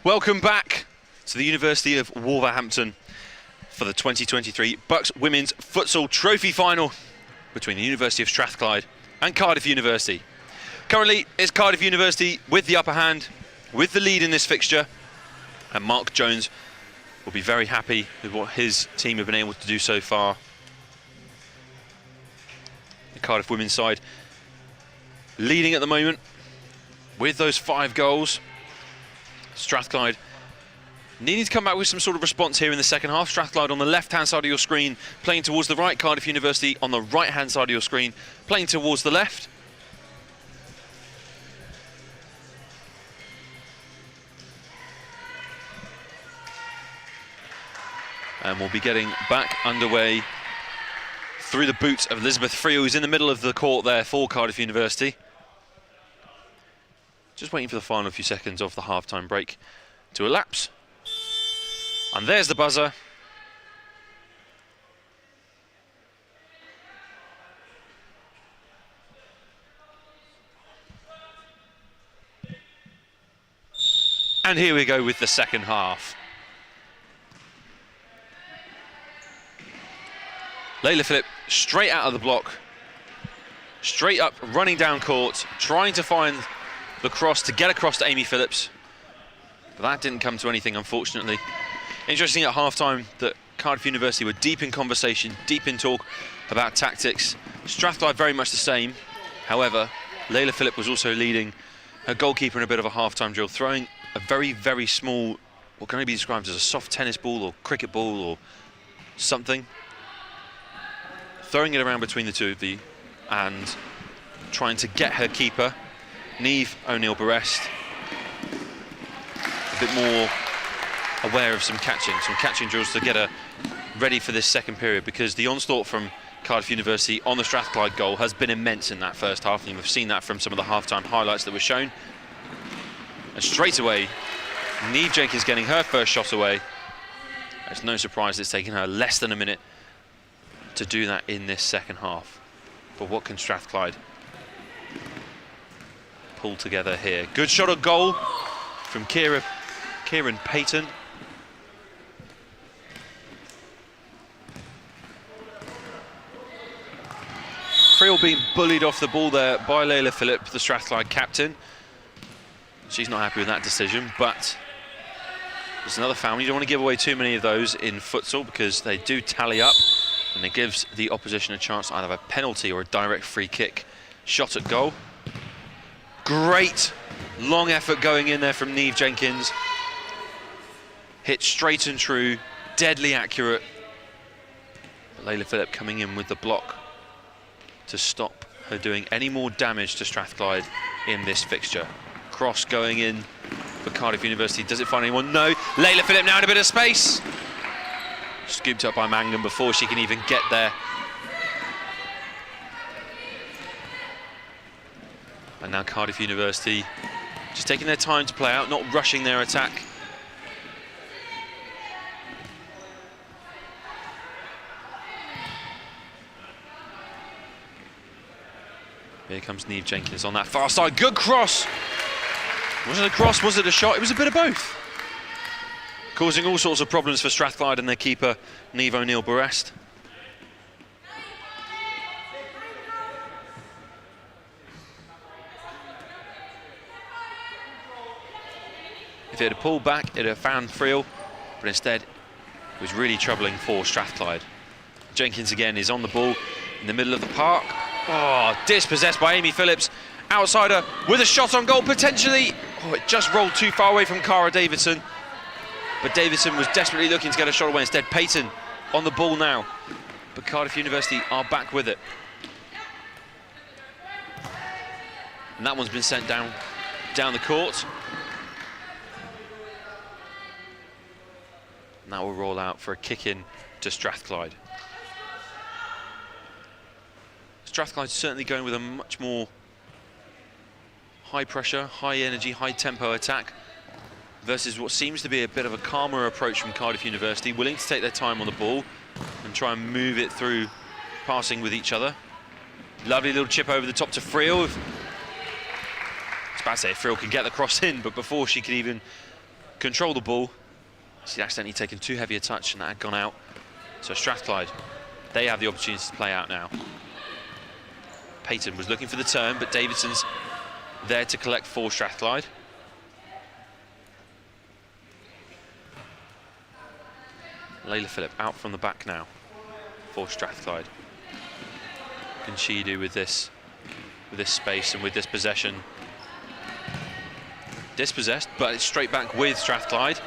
Welcome back to the University of Wolverhampton for the 2023 Bucks Women's Futsal Trophy Final between the University of Strathclyde and Cardiff University. Currently, it's Cardiff University with the upper hand, with the lead in this fixture, and Mark Jones will be very happy with what his team have been able to do so far. The Cardiff women's side leading at the moment with those 5 goals. Strathclyde needing to come back with some sort of response here in the second half. Strathclyde on the left-hand side of your screen, playing towards the right. Cardiff University on the right-hand side of your screen, playing towards the left. And we'll be getting back underway through the boots of Elizabeth Friel, who's in the middle of the court there for Cardiff University. Just waiting for the final few seconds of the half-time break to elapse. And there's the buzzer. And here we go with the second half. Layla Phillip straight out of the block, straight up, running down court, trying to find the cross to get across to Amy Phillips. But that didn't come to anything, unfortunately. Interesting at half-time that Cardiff University were deep in conversation, deep in talk about tactics. Strathclyde very much the same. However, Layla Phillip was also leading her goalkeeper in a bit of a half-time drill, throwing a very, very small, what can only be described as a soft tennis ball or cricket ball or something. Throwing it around between the two of you and trying to get her keeper, Niamh O'Neill-Barrest, a bit more aware of some catching drills to get her ready for this second period, because the onslaught from Cardiff University on the Strathclyde goal has been immense in that first half, and we've seen that from some of the half-time highlights that were shown. And straight away, Niamh Jenkins getting her first shot away. It's no surprise it's taken her less than a minute to do that in this second half. But what can Strathclyde pull together here? Good shot on goal from Kieran Payton. Friel being bullied off the ball there by Layla Phillip, the Strathclyde captain. She's not happy with that decision, but there's another foul. You don't want to give away too many of those in futsal because they do tally up, and it gives the opposition a chance to either have a penalty or a direct free kick shot at goal. Great long effort going in there from Niamh Jenkins. Hit straight and true, deadly accurate. But Layla Phillip coming in with the block to stop her doing any more damage to Strathclyde in this fixture. Cross going in for Cardiff University. Does it find anyone? No. Layla Phillip now in a bit of space. Scooped up by Mangum before she can even get there. And now Cardiff University just taking their time to play out, not rushing their attack. Here comes Niamh Jenkins on that far side. Good cross. Was it a cross? Was it a shot? It was a bit of both. Causing all sorts of problems for Strathclyde and their keeper, Niamh O'Neill-Barrest. If it had pulled back, it would have found Friel, but instead it was really troubling for Strathclyde. Jenkins again is on the ball in the middle of the park. Oh, dispossessed by Amy Phillips. Outsider with a shot on goal, potentially. Oh, it just rolled too far away from Cara Davidson. But Davidson was desperately looking to get a shot away. Instead, Payton on the ball now. But Cardiff University are back with it. And that one's been sent down the court. And that will roll out for a kick-in to Strathclyde. Strathclyde's certainly going with a much more high pressure, high energy, high tempo attack versus what seems to be a bit of a calmer approach from Cardiff University, willing to take their time on the ball and try and move it through passing with each other. Lovely little chip over the top to Friel. I was about to say if Friel can get the cross in, but before she could even control the ball. She'd accidentally taken too heavy a touch and that had gone out. So Strathclyde, they have the opportunity to play out now. Payton was looking for the turn, but Davidson's there to collect for Strathclyde. Layla Phillip out from the back now for Strathclyde. What can she do with this space and with this possession? Dispossessed, but it's straight back with Strathclyde.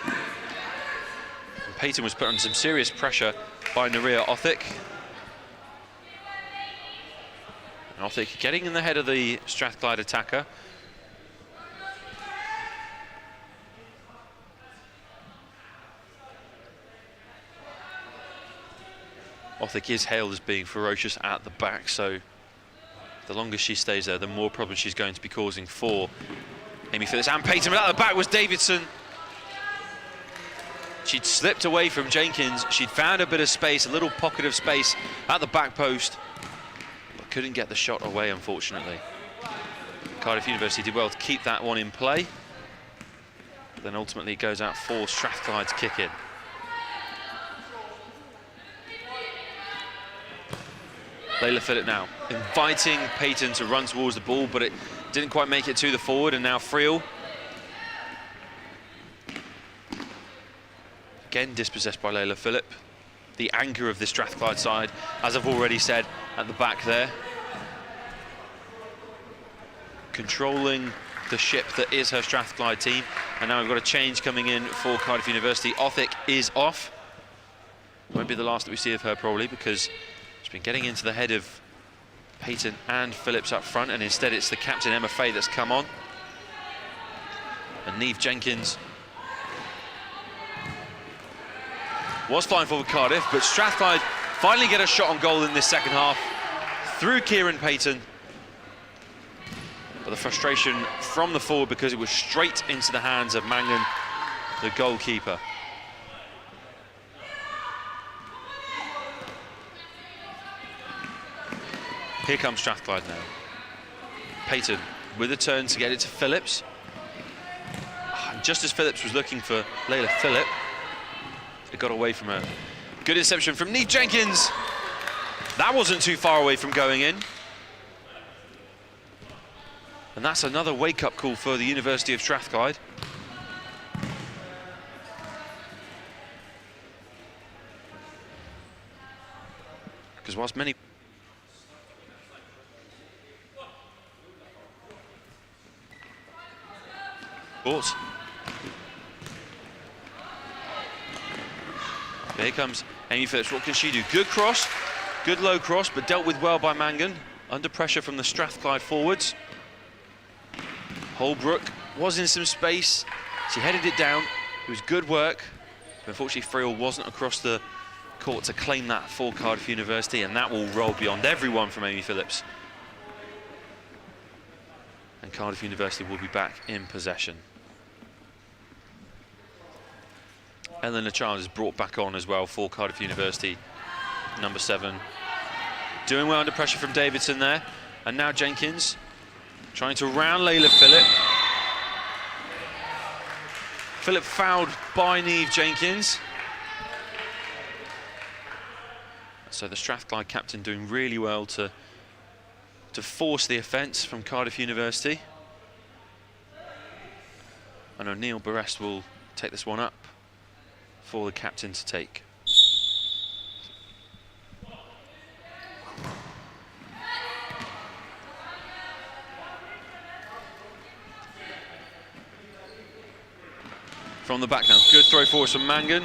And Payton was put under some serious pressure by Naria Othick. And Othick getting in the head of the Strathclyde attacker. Othick is hailed as being ferocious at the back, so the longer she stays there, the more problems she's going to be causing for Amy Phillips and Payton. But at the back was Davidson. She'd slipped away from Jenkins. She'd found a bit of space, a little pocket of space at the back post, but couldn't get the shot away, unfortunately. Cardiff University did well to keep that one in play. But then ultimately it goes out for Strathclyde to kick in. Layla Phillip now inviting Payton to run towards the ball, but it didn't quite make it to the forward, and now Friel. Again dispossessed by Layla Phillip. The anchor of the Strathclyde side, as I've already said, at the back there. Controlling the ship that is her Strathclyde team. And now we've got a change coming in for Cardiff University. Othick is off. Won't be the last that we see of her probably, because she's been getting into the head of Payton and Phillips up front, and instead it's the captain Emma Fay that's come on. And Niamh Jenkins was flying forward Cardiff, but Strathclyde finally get a shot on goal in this second half through Kieran Payton. But the frustration from the forward, because it was straight into the hands of Mangan, the goalkeeper. Here comes Strathclyde now. Payton with a turn to get it to Phillips. Just as Phillips was looking for Layla Phillip, it got away from her. Good interception from Niamh Jenkins. That wasn't too far away from going in. And that's another wake-up call for the University of Strathclyde. Because whilst many... Here comes Amy Phillips. What can she do? Good cross, good low cross, but dealt with well by Mangan. Under pressure from the Strathclyde forwards. Holbrook was in some space. She headed it down. It was good work. But unfortunately, Friel wasn't across the court to claim that for Cardiff University, and that will roll beyond everyone from Amy Phillips. And Cardiff University will be back in possession. Eleanor Child is brought back on as well for Cardiff University, number 7. Doing well under pressure from Davidson there. And now Jenkins trying to round Layla Phillip. Phillip fouled by Niamh Jenkins. So the Strathclyde captain doing really well to force the offence from Cardiff University. And O'Neill Barrest will take this one up for the captain to take. From the back now, good throw forward from Mangan.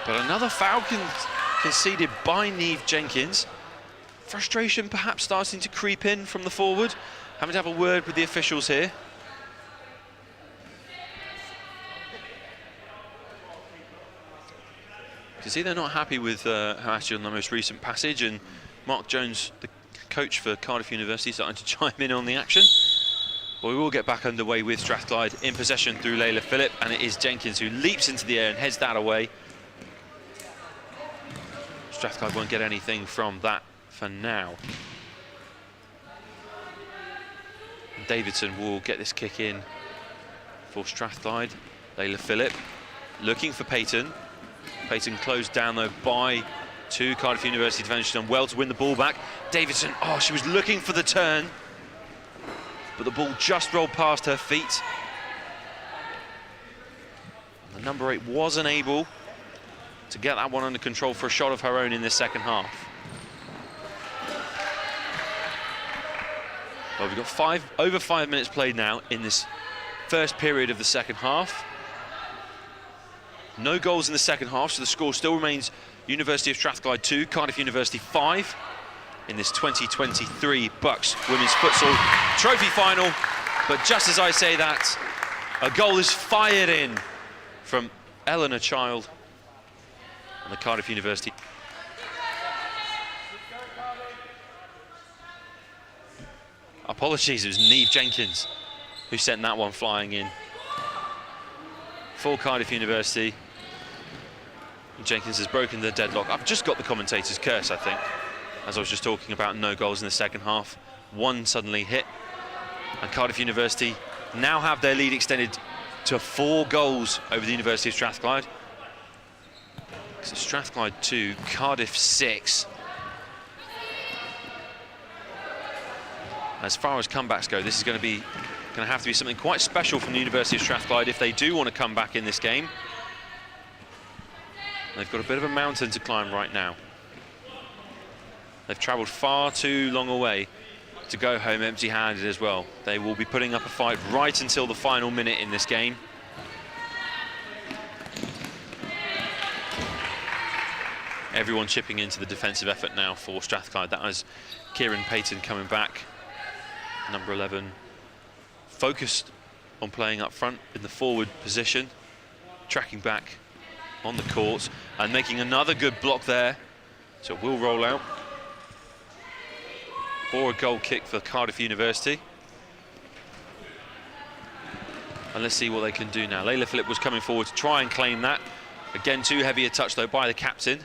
But another foul conceded by Niamh Jenkins. Frustration perhaps starting to creep in from the forward. Having to have a word with the officials here. You can see they're not happy with her attitude on the most recent passage, and Mark Jones, the coach for Cardiff University, starting to chime in on the action. Well, we will get back underway with Strathclyde in possession through Layla Phillip, and it is Jenkins who leaps into the air and heads that away. Strathclyde won't get anything from that for now. Davidson will get this kick in for Strathclyde. Layla Phillip looking for Peyton. Peyton closed down though by two Cardiff University defenders. She's done well to win the ball back. Davidson, oh, she was looking for the turn, but the ball just rolled past her feet. The number 8 wasn't able to get that one under control for a shot of her own in this second half. Well, we've got over 5 minutes played now in this first period of the second half. No goals in the second half, so the score still remains University of Strathclyde 2, Cardiff University 5 in this 2023 Bucks Women's Futsal Trophy Final. But just as I say that, a goal is fired in from Eleanor Child and the Cardiff University. Apologies, it was Niamh Jenkins who sent that one flying in for Cardiff University. Jenkins has broken the deadlock. I've just got the commentator's curse, I think, as I was just talking about no goals in the second half. One suddenly hit, and Cardiff University now have their lead extended to 4 goals over the University of Strathclyde. So Strathclyde 2, Cardiff 6. As far as comebacks go, this is going to have to be something quite special from the University of Strathclyde if they do want to come back in this game. They've got a bit of a mountain to climb right now. They've travelled far too long away to go home empty-handed as well. They will be putting up a fight right until the final minute in this game. Everyone chipping into the defensive effort now for Strathclyde. That was Kieran Payton coming back, number 11, focused on playing up front in the forward position, tracking back on the court and making another good block there. So it will roll out for a goal kick for Cardiff University. And let's see what they can do now. Layla Phillip was coming forward to try and claim that. Again, too heavy a touch though by the captain.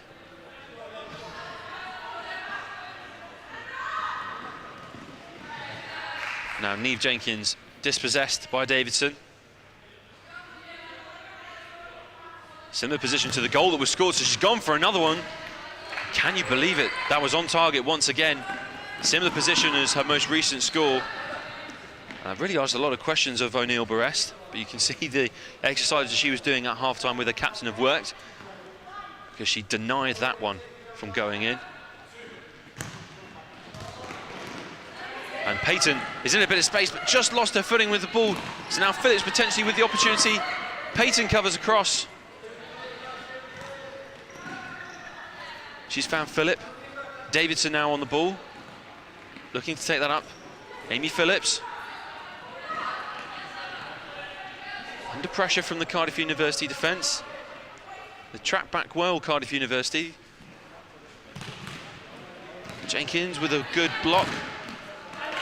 Now Niamh Jenkins dispossessed by Davidson. Similar position to the goal that was scored, so she's gone for another one. Can you believe it? That was on target once again. Similar position as her most recent score. And I've really asked a lot of questions of O'Neill Barrest, but you can see the exercises she was doing at half-time with her captain have worked, because she denied that one from going in. And Peyton is in a bit of space, but just lost her footing with the ball. So now Phillips potentially with the opportunity. Peyton covers across. She's found Phillip. Davidson now on the ball, looking to take that up. Amy Phillips. Under pressure from the Cardiff University defence. They track back well, Cardiff University. Jenkins with a good block.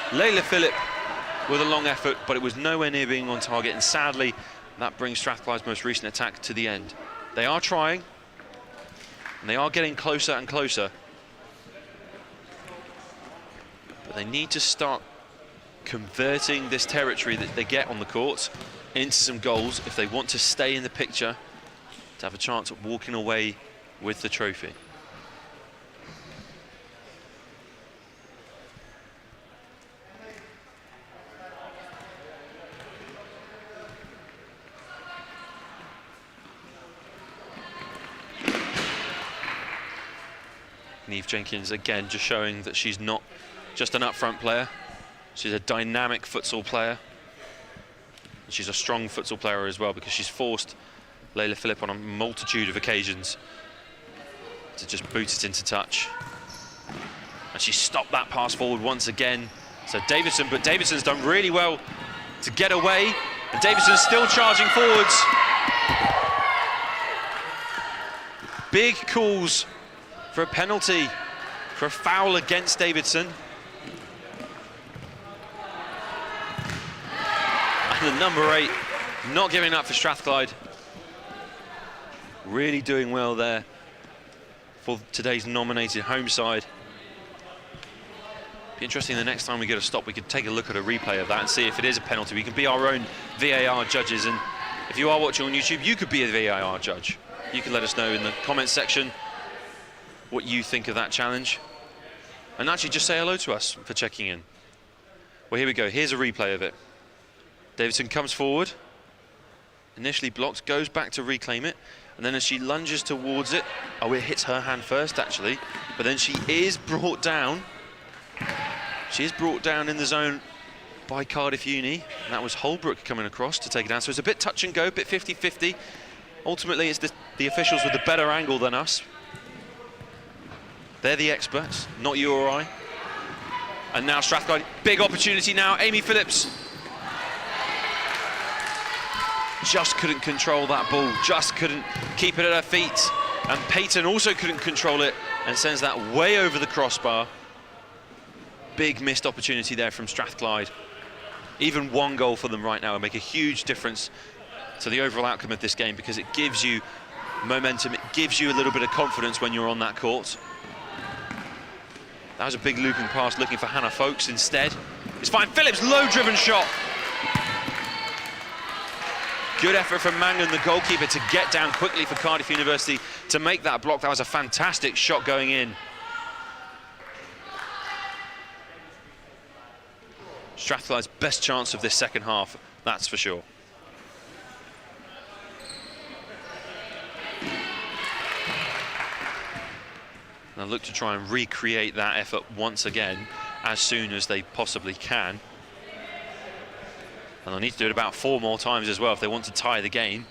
Layla Phillip with a long effort, but it was nowhere near being on target, and sadly that brings Strathclyde's most recent attack to the end. They are trying, and they are getting closer and closer, but they need to start converting this territory that they get on the court into some goals if they want to stay in the picture to have a chance at walking away with the trophy. Niamh Jenkins again just showing that she's not just an up-front player, she's a dynamic futsal player. She's a strong futsal player as well, because she's forced Layla Phillip on a multitude of occasions to just boot it into touch. And she stopped that pass forward once again. So Davidson, but Davidson's done really well to get away, and Davidson's still charging forwards. Big calls for a penalty, for a foul against Davidson. And the number 8 not giving up for Strathclyde. Really doing well there for today's nominated home side. Be interesting the next time we get a stop, we could take a look at a replay of that and see if it is a penalty. We can be our own VAR judges, and if you are watching on YouTube, you could be a VAR judge. You can let us know in the comments section what you think of that challenge, and actually just say hello to us for checking in. Well, here we go. Here's a replay of it. Davidson comes forward, initially blocks, goes back to reclaim it, and then as she lunges towards it, oh, it hits her hand first actually, but then she is brought down. She is brought down in the zone by Cardiff Uni, and that was Holbrook coming across to take it down. So it's a bit touch and go, a bit 50-50. Ultimately, it's the officials with the better angle than us. They're the experts, not you or I. And now Strathclyde, big opportunity now. Amy Phillips just couldn't control that ball, just couldn't keep it at her feet. And Peyton also couldn't control it and sends that way over the crossbar. Big missed opportunity there from Strathclyde. Even one goal for them right now would make a huge difference to the overall outcome of this game, because it gives you momentum, it gives you a little bit of confidence when you're on that court. That was a big looping pass looking for Hannah Folks instead. It's fine, Phillips, low-driven shot. Good effort from Mangan, the goalkeeper, to get down quickly for Cardiff University to make that block. That was a fantastic shot going in. Strathclyde's best chance of this second half, that's for sure. They'll look to try and recreate that effort once again as soon as they possibly can. And they'll need to do it about 4 more times as well if they want to tie the game.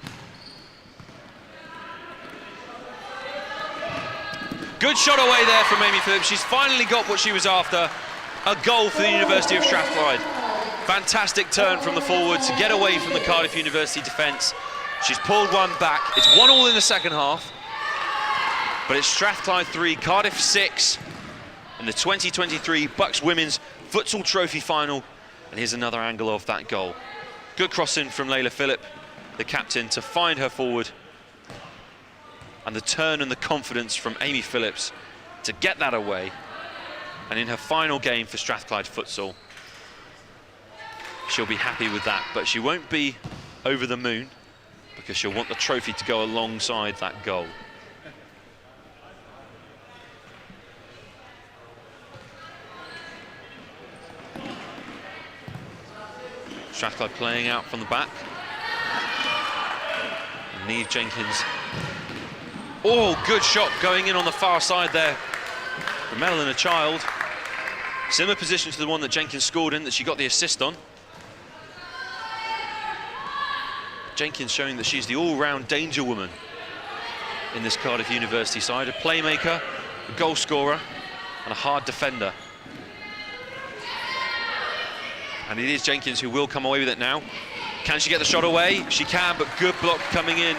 Good shot away there from Amy Phillips. She's finally got what she was after. A goal for the University of Strathclyde. Fantastic turn from the forward to get away from the Cardiff University defence. She's pulled one back. It's 1-1 in the second half. But it's Strathclyde 3, Cardiff 6 in the 2023 Bucks Women's Futsal Trophy Final. And here's another angle of that goal. Good crossing from Layla Phillip, the captain, to find her forward. And the turn and the confidence from Amy Phillips to get that away. And in her final game for Strathclyde Futsal, she'll be happy with that, but she won't be over the moon because she'll want the trophy to go alongside that goal. Strathclyde playing out from the back. Neve Jenkins. Oh, good shot going in on the far side there from Melanie Child. Similar position to the one that Jenkins scored in, that she got the assist on. Jenkins showing that she's the all-round danger woman in this Cardiff University side. A playmaker, a goal scorer, and a hard defender. And it is Jenkins who will come away with it now. Can she get the shot away? She can, but good block coming in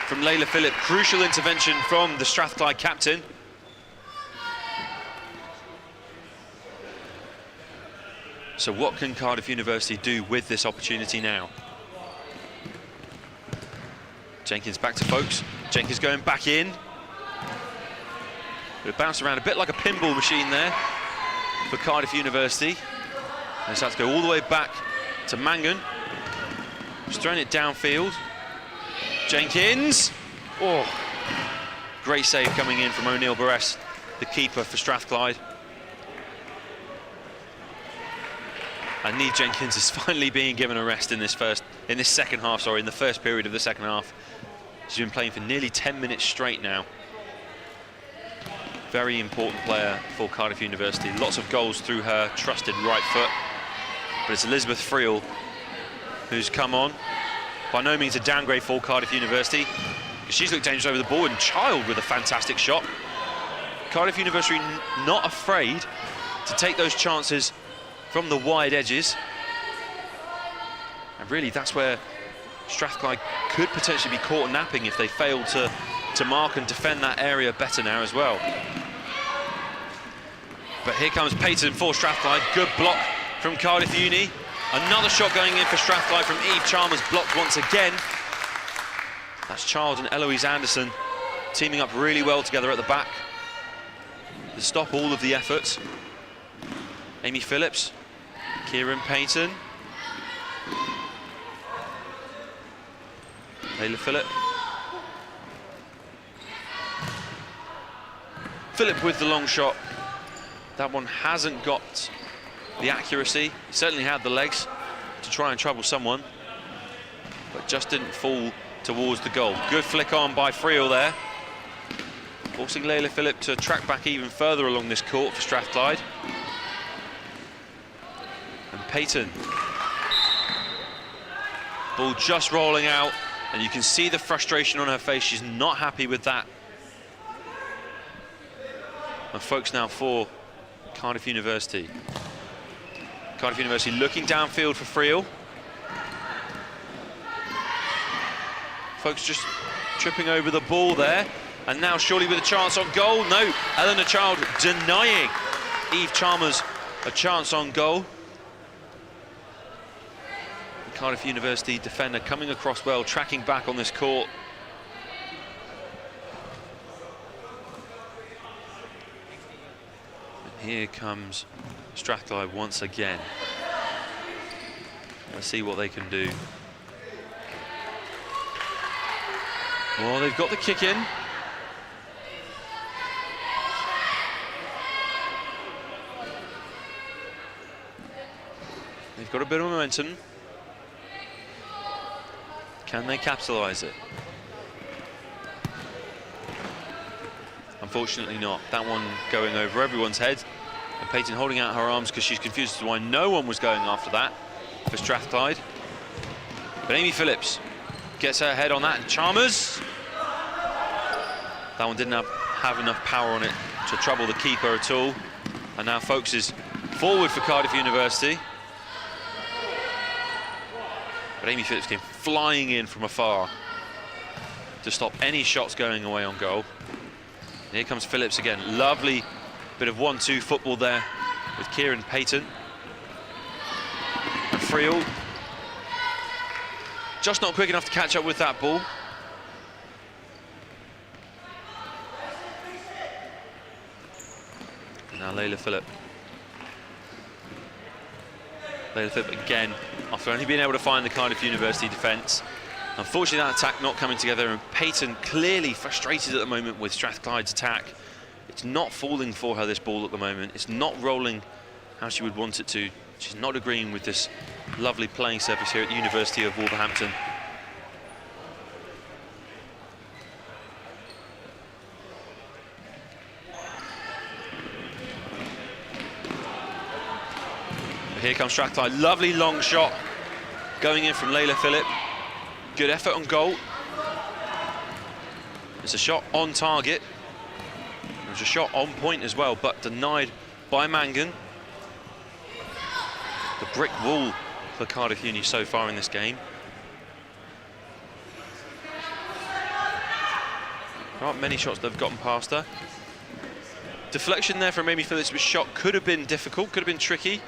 from Layla Phillip. Crucial intervention from the Strathclyde captain. So what can Cardiff University do with this opportunity now? Jenkins back to Folks. Jenkins going back in. It bounced around a bit like a pinball machine there for Cardiff University. And so has to go all the way back to Mangan. He's throwing it downfield. Jenkins. Oh, great save coming in from O'Neill Barres, the keeper for Strathclyde. And Neve Jenkins is finally being given a rest in this second half, in the first period of the second half. She's been playing for nearly 10 minutes straight now. Very important player for Cardiff University. Lots of goals through her trusted right foot. But it's Elizabeth Friel who's come on. By no means a downgrade for Cardiff University, because she's looked dangerous over the ball, and Child with a fantastic shot. Cardiff University not afraid to take those chances from the wide edges. And really that's where Strathclyde could potentially be caught napping if they fail to mark and defend that area better now as well. But here comes Peyton for Strathclyde. Good block from Cardiff Uni. Another shot going in for Strathclyde from Eve Chalmers, blocked once again. That's Child and Eloise Anderson teaming up really well together at the back to stop all of the efforts. Amy Phillips, Kieran Payton, Layla Phillip. Phillip with the long shot. That one hasn't got the accuracy. He certainly had the legs to try and trouble someone, but just didn't fall towards the goal. Good flick on by Friel there, forcing Layla Phillip to track back even further along this court for Strathclyde. And Payton. Ball just rolling out, and you can see the frustration on her face. She's not happy with that. And folks now for Cardiff University. Cardiff University looking downfield for Friel. Folks just tripping over the ball there. And now surely with a chance on goal. No, Eleanor Child denying Eve Chalmers a chance on goal. The Cardiff University defender coming across well, tracking back on this court. And here comes Strathclyde once again. Let's see what they can do. Well, they've got the kick in. They've got a bit of momentum. Can they capitalise it? Unfortunately not. That one going over everyone's head. And Payton holding out her arms because she's confused as to why no one was going after that for Strathclyde. But Amy Phillips gets her head on that, and Chalmers. That one didn't have enough power on it to trouble the keeper at all. And now Folks is forward for Cardiff University. But Amy Phillips came flying in from afar to stop any shots going away on goal. And here comes Phillips again. Lovely bit of 1-2 football there with Kieran Payton. And Friel just not quick enough to catch up with that ball. And now Layla Phillip. Layla Phillip again, after only being able to find the Cardiff University defence. Unfortunately, that attack not coming together, and Payton clearly frustrated at the moment with Strathclyde's attack. It's not falling for her, this ball, at the moment. It's not rolling how she would want it to. She's not agreeing with this lovely playing surface here at the University of Wolverhampton. Here comes Strathclyde, lovely long shot going in from Layla Phillip. Good effort on goal. It's a shot on target. It was a shot on point as well, but denied by Mangan. The brick wall for Cardiff Uni so far in this game. There aren't many shots that have gotten past her. Deflection there from Amy Phillips' shot could have been difficult, could have been tricky.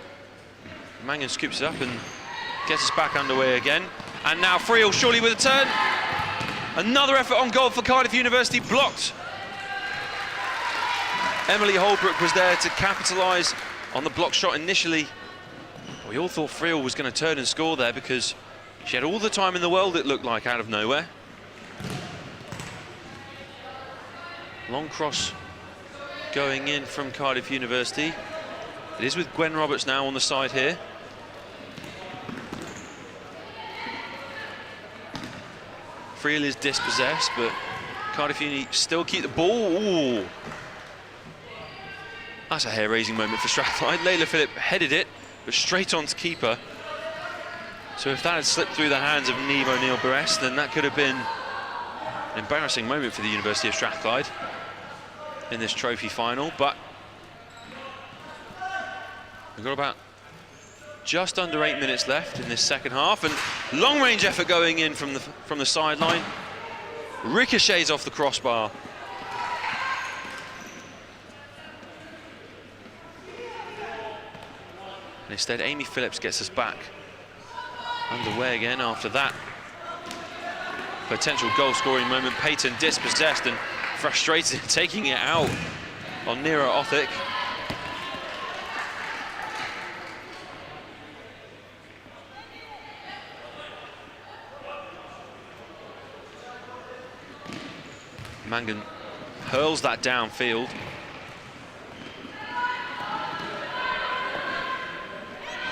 Mangan scoops it up and gets us back underway again. And now Friel surely with a turn. Another effort on goal for Cardiff University, blocked. Emily Holbrook was there to capitalise on the block shot initially. We all thought Friel was going to turn and score there because she had all the time in the world, it looked like, out of nowhere. Long cross going in from Cardiff University. It is with Gwen Roberts now on the side here. Friel is dispossessed, but Cardiff Uni still keep the ball. Ooh. That's a hair-raising moment for Strathclyde. Layla Phillip headed it, but straight on to keeper. So if that had slipped through the hands of Niamh O'Neill-Barres, then that could have been an embarrassing moment for the University of Strathclyde in this trophy final. But we've got about just under 8 minutes left in this second half, and long-range effort going in from the sideline. Ricochets off the crossbar. And instead, Amy Phillips gets us back underway again after that potential goal-scoring moment. Payton dispossessed and frustrated, taking it out on Nira Othick. Mangan hurls that downfield.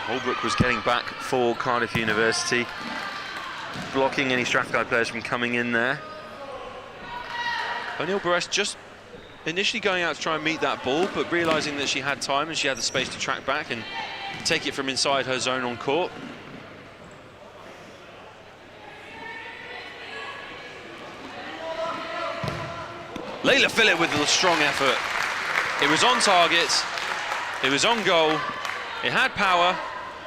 Holbrook was getting back for Cardiff University, blocking any Strathclyde players from coming in there. O'Neill Barres just initially going out to try and meet that ball, but realising that she had time and she had the space to track back and take it from inside her zone on court. Layla Phillip with a strong effort. It was on target, it was on goal, it had power,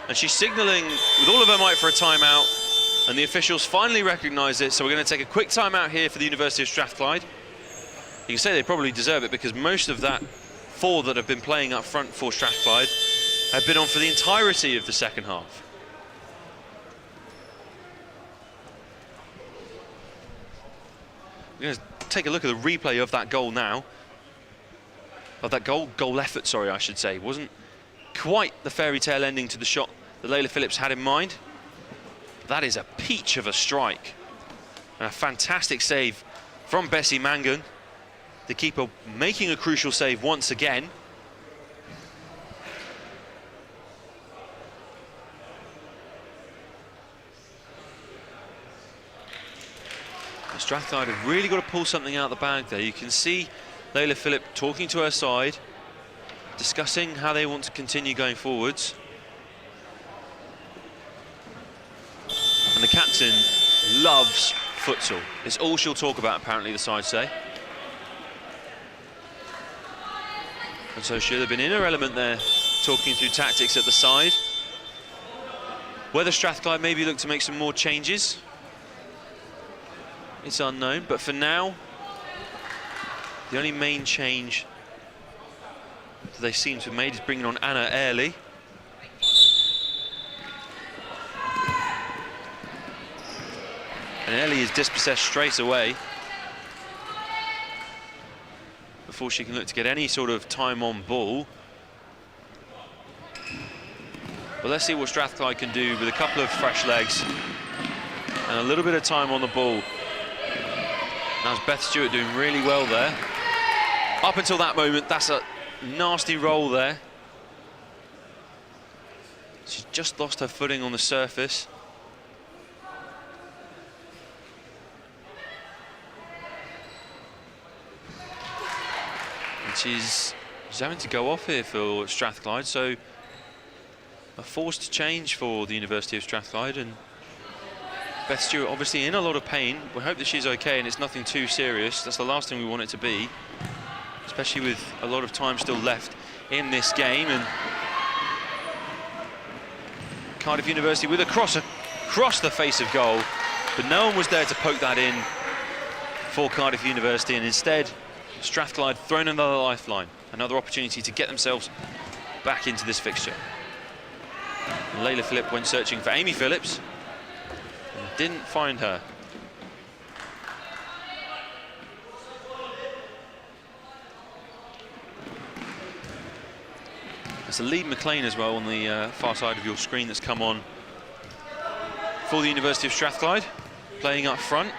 and she's signalling with all of her might for a timeout, and the officials finally recognise it, so we're going to take a quick timeout here for the University of Strathclyde. You can say they probably deserve it because most of that four that have been playing up front for Strathclyde have been on for the entirety of the second half. We're going to take a look at the replay of that goal now. Of that goal effort, sorry, I should say. Wasn't quite the fairy tale ending to the shot that Layla Phillips had in mind. That is a peach of a strike. And a fantastic save from Bessie Mangan. The keeper making a crucial save once again. Strathclyde have really got to pull something out of the bag there. You can see Layla Phillip talking to her side, discussing how they want to continue going forwards. And the captain loves futsal. It's all she'll talk about, apparently, the side say. And so she'll have been in her element there, talking through tactics at the side. Whether Strathclyde maybe look to make some more changes, it's unknown, but for now, the only main change that they seem to have made is bringing on Anna Airley. And Airley is dispossessed straight away before she can look to get any sort of time on ball. But let's see what Strathclyde can do with a couple of fresh legs and a little bit of time on the ball. That's Beth Stewart doing really well there. Up until that moment, that's a nasty roll there. She's just lost her footing on the surface. And she's having to go off here for Strathclyde, so a forced change for the University of Strathclyde, and Beth Stewart obviously in a lot of pain. We hope that she's okay and it's nothing too serious. That's the last thing we want it to be, especially with a lot of time still left in this game. And Cardiff University with a cross across the face of goal, but no one was there to poke that in for Cardiff University, and instead Strathclyde thrown another lifeline, another opportunity to get themselves back into this fixture. And Layla Phillip went searching for Amy Phillips, didn't find her. There's a Lee McLean as well on the far side of your screen that's come on for the University of Strathclyde, playing up front.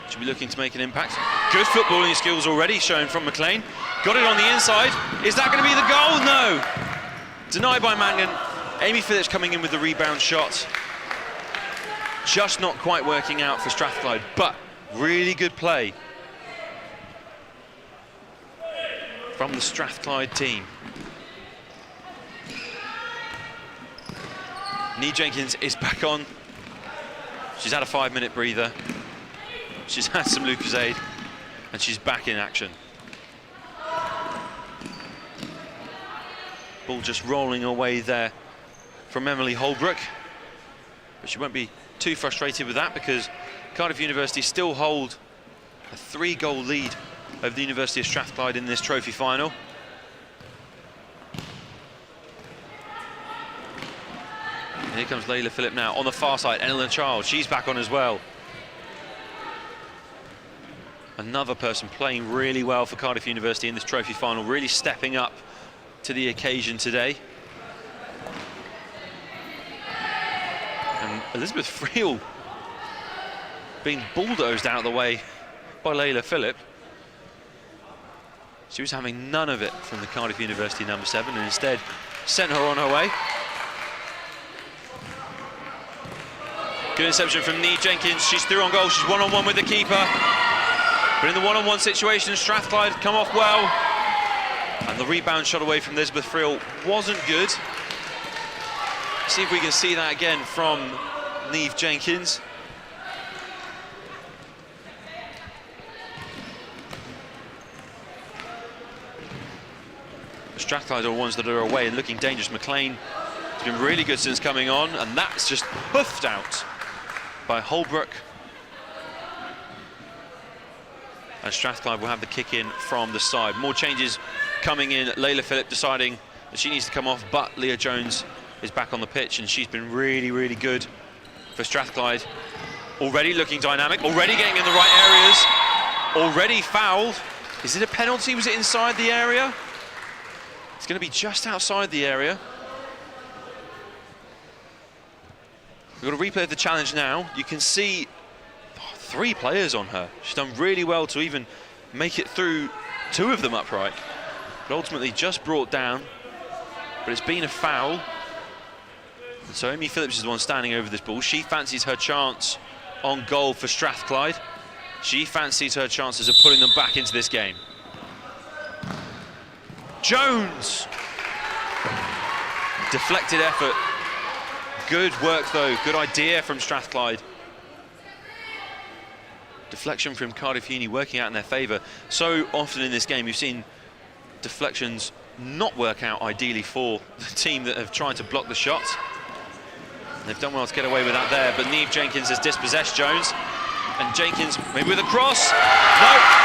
Should be looking to make an impact. Good footballing skills already shown from McLean. Got it on the inside. Is that going to be the goal? No. Denied by Mangan. Amy Phillips coming in with the rebound shot. Just not quite working out for Strathclyde, but really good play from the Strathclyde team. Nee Jenkins is back on. She's had a 5-minute breather. She's had some Lucozade, and she's back in action. Ball just rolling away there from Emily Holbrook, but she won't be too frustrated with that because Cardiff University still hold a 3-goal lead over the University of Strathclyde in this trophy final. And here comes Layla Phillip now on the far side. Ellen Child, she's back on as well. Another person playing really well for Cardiff University in this trophy final, really stepping up to the occasion today. And Elizabeth Friel being bulldozed out of the way by Layla Phillip. She was having none of it from the Cardiff University number 7 and instead sent her on her way. Good interception from Neve Jenkins. She's through on goal. She's one-on-one with the keeper. But in the one-on-one situation, Strathclyde come off well. And the rebound shot away from Elizabeth Friel wasn't good. See if we can see that again from Neve Jenkins. Strathclyde are ones that are away and looking dangerous. McLean has been really good since coming on, and that's just hoofed out by Holbrook. And Strathclyde will have the kick in from the side. More changes coming in. Layla Phillip deciding that she needs to come off, but Leah Jones is back on the pitch, and she's been really, really good for Strathclyde. Already looking dynamic, already getting in the right areas, already fouled. Is it a penalty? Was it inside the area? It's going to be just outside the area. We've got a replay of the challenge now. You can see 3 players on her. She's done really well to even make it through 2 of them upright. But ultimately just brought down. But it's been a foul. And so Amy Phillips is the one standing over this ball. She fancies her chance on goal for Strathclyde. She fancies her chances of putting them back into this game. Jones! Deflected effort. Good work though, good idea from Strathclyde. Deflection from Cardiff Uni working out in their favour. So often in this game you've seen deflections not work out ideally for the team that have tried to block the shots. They've done well to get away with that there, but Neve Jenkins has dispossessed Jones. And Jenkins, maybe with a cross. No!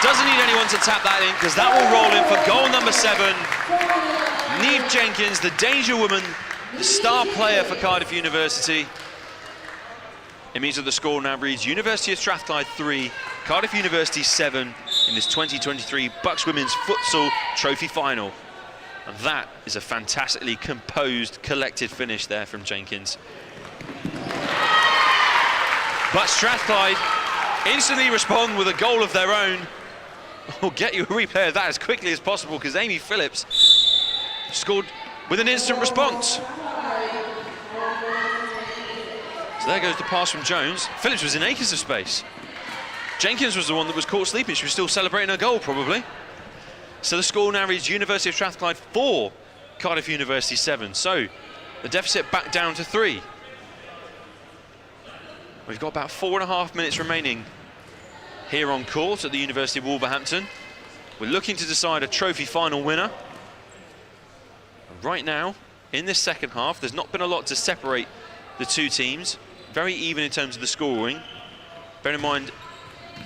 Doesn't need anyone to tap that in, because that will roll in for goal number 7. Neve Jenkins, the danger woman, the star player for Cardiff University. It means that the score now reads University of Strathclyde 3, Cardiff University 7 in this 2023 Bucks Women's Futsal Trophy Final. And that is a fantastically composed, collected finish there from Jenkins. But Strathclyde instantly respond with a goal of their own. We'll get you a replay of that as quickly as possible, because Amy Phillips scored with an instant response. So there goes the pass from Jones. Phillips was in acres of space. Jenkins was the one that was caught sleeping. She was still celebrating her goal, probably. So the score now reads University of Strathclyde 4, Cardiff University 7. So the deficit back down to 3. We've got about 4.5 minutes remaining here on court at the University of Wolverhampton. We're looking to decide a trophy final winner. And right now, in this second half, there's not been a lot to separate the 2 teams. Very even in terms of the scoring. Bear in mind,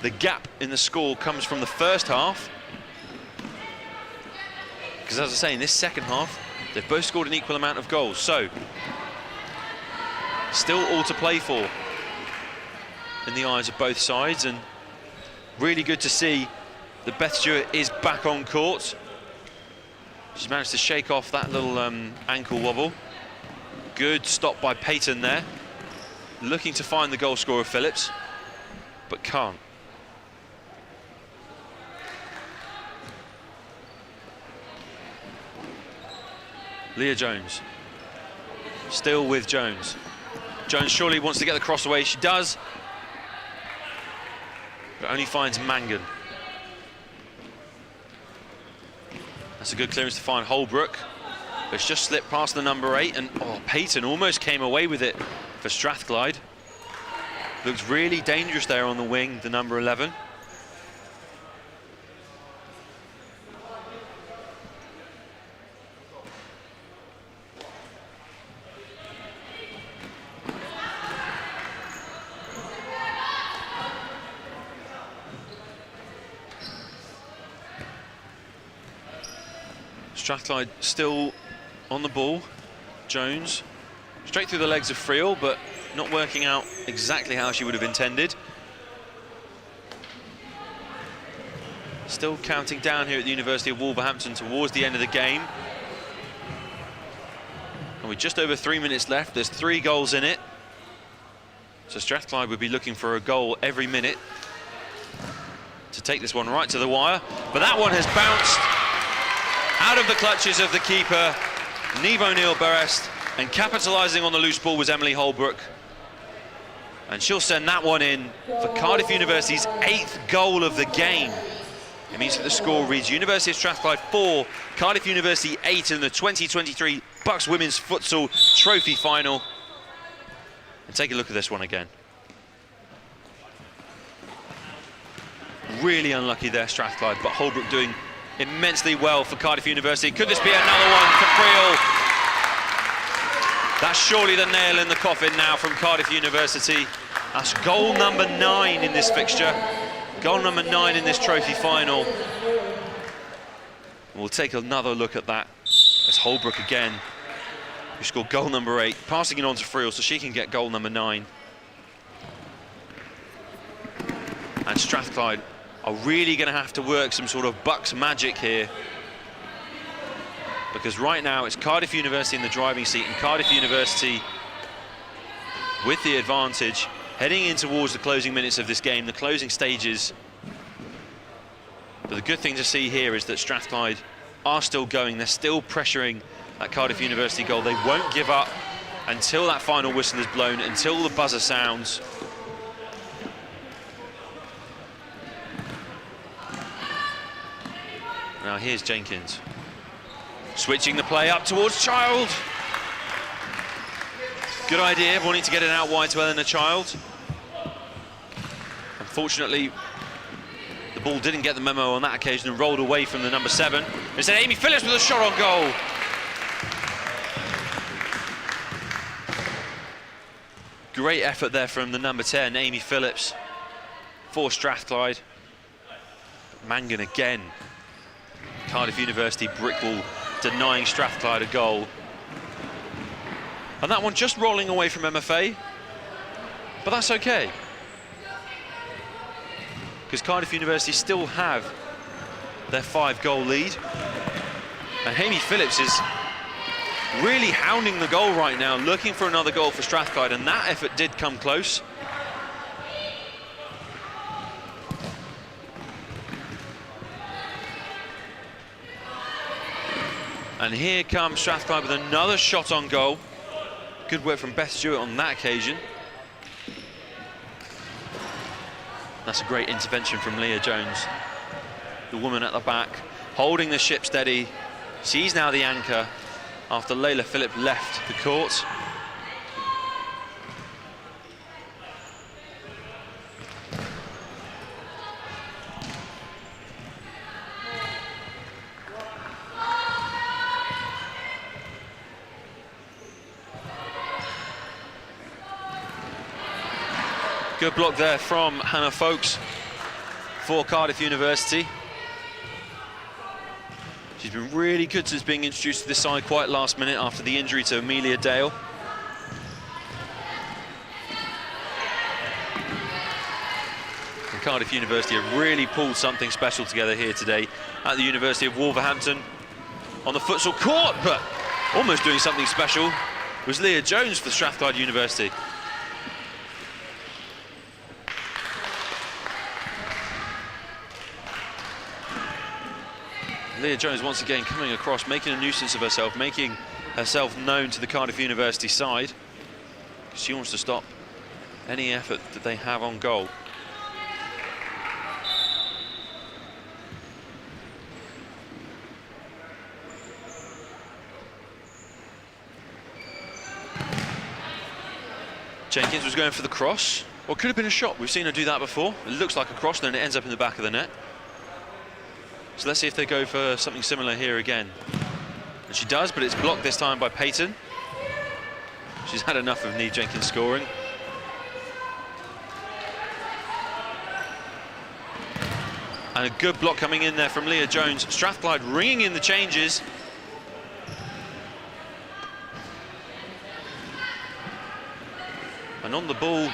the gap in the score comes from the first half. Because as I say, in this second half, they've both scored an equal amount of goals. So, still all to play for in the eyes of both sides, and really good to see that Beth Stewart is back on court. She's managed to shake off that little ankle wobble. Good stop by Peyton there. Looking to find the goal scorer Phillips, but can't. Leah Jones. Still with Jones. Jones surely wants to get the cross away. She does. But only finds Mangan. That's a good clearance to find Holbrook. But it's just slipped past the number 8, and Peyton almost came away with it for Strathclyde. Looks really dangerous there on the wing, the number 11. Strathclyde still on the ball. Jones straight through the legs of Friel, but not working out exactly how she would have intended. Still counting down here at the University of Wolverhampton towards the end of the game. And with just over 3 minutes left, there's 3 goals in it. So Strathclyde would be looking for a goal every minute to take this one right to the wire. But that one has bounced out of the clutches of the keeper, Niamh O'Neill-Berest, and capitalising on the loose ball was Emily Holbrook. And she'll send that one in for Cardiff University's 8th goal of the game. It means that the score reads University of Strathclyde 4, Cardiff University 8 in the 2023 Bucks Women's Futsal Trophy Final. And take a look at this one again. Really unlucky there, Strathclyde, but Holbrook doing immensely well for Cardiff University. Could this be another one for Creole? That's surely the nail in the coffin now from Cardiff University. That's goal number 9 in this fixture. Goal number 9 in this trophy final. We'll take another look at that as Holbrook again, who scored goal number 8, passing it on to Friel so she can get goal number 9. And Strathclyde are really going to have to work some sort of Bucks magic here, because right now it's Cardiff University in the driving seat, and Cardiff University with the advantage heading in towards the closing minutes of this game, the closing stages. But the good thing to see here is that Strathclyde are still going, they're still pressuring that Cardiff University goal. They won't give up until that final whistle is blown, until the buzzer sounds. Now here's Jenkins, switching the play up towards Child. Good idea, wanting to get it out wide to Eleanor Child. Unfortunately, the ball didn't get the memo on that occasion and rolled away from the number 7. Instead, Amy Phillips with a shot on goal. Great effort there from the number 10, Amy Phillips, for Strathclyde. Mangan again. Cardiff University brick wall denying Strathclyde a goal. And that one just rolling away from MFA, but that's okay, because Cardiff University still have their 5-goal lead. And Amy Phillips is really hounding the goal right now, looking for another goal for Strathclyde, and that effort did come close. And here comes Strathclyde with another shot on goal. Good work from Beth Stewart on that occasion. That's a great intervention from Leah Jones, the woman at the back, holding the ship steady. She's now the anchor after Layla Phillip left the court. Good block there from Hannah Folkes for Cardiff University. She's been really good since being introduced to this side quite last minute after the injury to Amelia Dale. And Cardiff University have really pulled something special together here today at the University of Wolverhampton on the futsal court, but almost doing something special was Leah Jones for Strathclyde University. Leah Jones once again coming across, making a nuisance of herself, making herself known to the Cardiff University side. She wants to stop any effort that they have on goal. Jenkins was going for the cross, or could have been a shot. We've seen her do that before. It looks like a cross, then it ends up in the back of the net. So let's see if they go for something similar here again. And she does, but it's blocked this time by Peyton. She's had enough of Niamh Jenkins scoring. And a good block coming in there from Leah Jones. Strathclyde ringing in the changes. And on the ball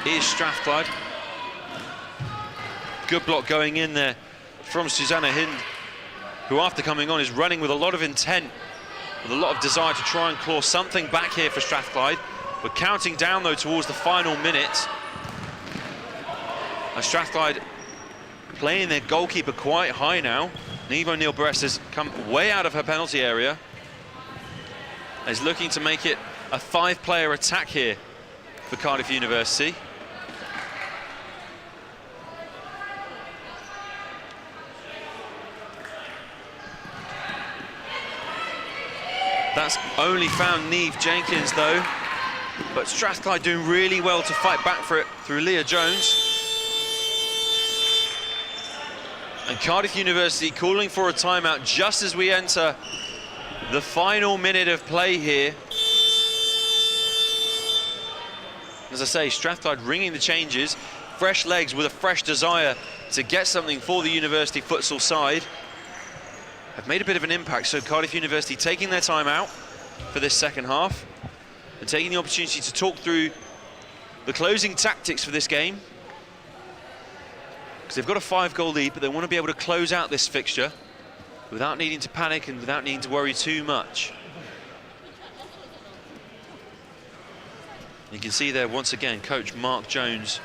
is Strathclyde. Good block going in there from Susanna Hind, who after coming on is running with a lot of intent, with a lot of desire to try and claw something back here for Strathclyde. We're counting down though towards the final minute. And Strathclyde playing their goalkeeper quite high now. Niamh O'Neill-Brest has come way out of her penalty area. Is looking to make it a 5-player attack here for Cardiff University. That's only found Niamh Jenkins though. But Strathclyde doing really well to fight back for it through Leah Jones. And Cardiff University calling for a timeout just as we enter the final minute of play here. As I say, Strathclyde ringing the changes, fresh legs with a fresh desire to get something for the University futsal side. Have made a bit of an impact, so Cardiff University taking their time out for this second half and taking the opportunity to talk through the closing tactics for this game. Because they've got a 5-goal lead, but they want to be able to close out this fixture without needing to panic and without needing to worry too much. You can see there once again Coach Mark Jones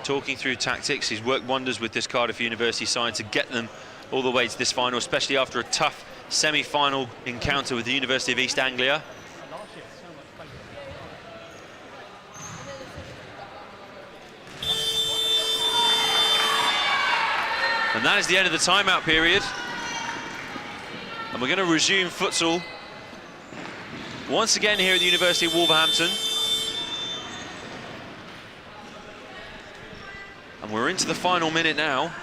talking through tactics. He's worked wonders with this Cardiff University side to get them all the way to this final, especially after a tough semi-final encounter with the University of East Anglia. And that is the end of the timeout period. And we're going to resume futsal once again here at the University of Wolverhampton. And we're into the final minute now.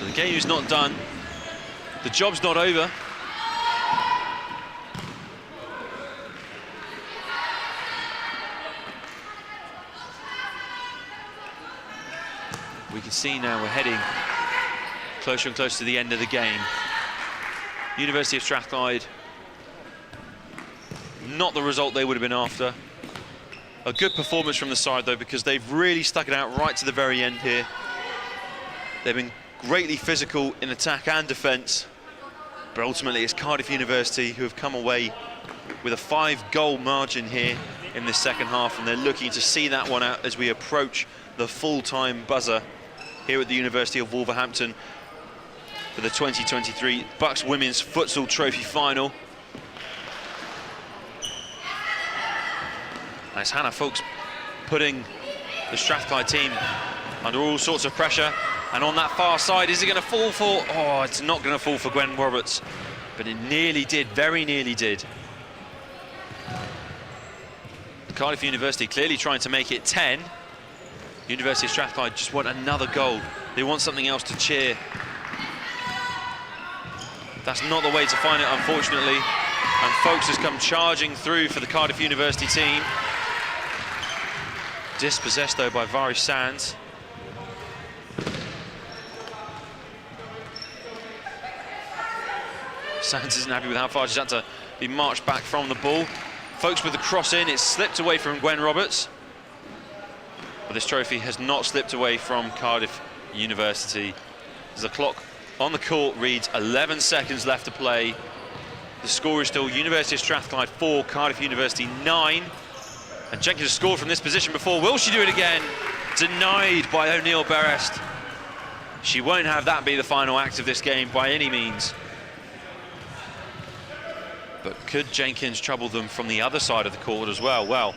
The game is not done. The job's not over. We can see now we're heading closer and closer to the end of the game. University of Strathclyde, not the result they would have been after. A good performance from the side though, because they've really stuck it out right to the very end here. They've been greatly physical in attack and defence, but ultimately it's Cardiff University who have come away with a 5-goal margin here in this second half, and they're looking to see that one out as we approach the full-time buzzer here at the University of Wolverhampton for the 2023 Bucks Women's Futsal Trophy Final. As Hannah Fulks putting the Strathclyde team under all sorts of pressure. And on that far side, is it going to fall for... Oh, it's not going to fall for Gwen Roberts. But it nearly did, very nearly did. Cardiff University clearly trying to make it 10. University of Strathclyde just want another goal. They want something else to cheer. That's not the way to find it, unfortunately. And Fulks has come charging through for the Cardiff University team. Dispossessed, though, by Vari Sands. Sands isn't happy with how far she's had to be marched back from the ball. Fulks with the cross in, it's slipped away from Gwen Roberts. But this trophy has not slipped away from Cardiff University. As the clock on the court reads 11 seconds left to play. The score is still University of Strathclyde 4, Cardiff University 9. And Jenkins has scored from this position before. Will she do it again? Denied by O'Neill-Brest. She won't have that be the final act of this game by any means. But could Jenkins trouble them from the other side of the court as well? Well,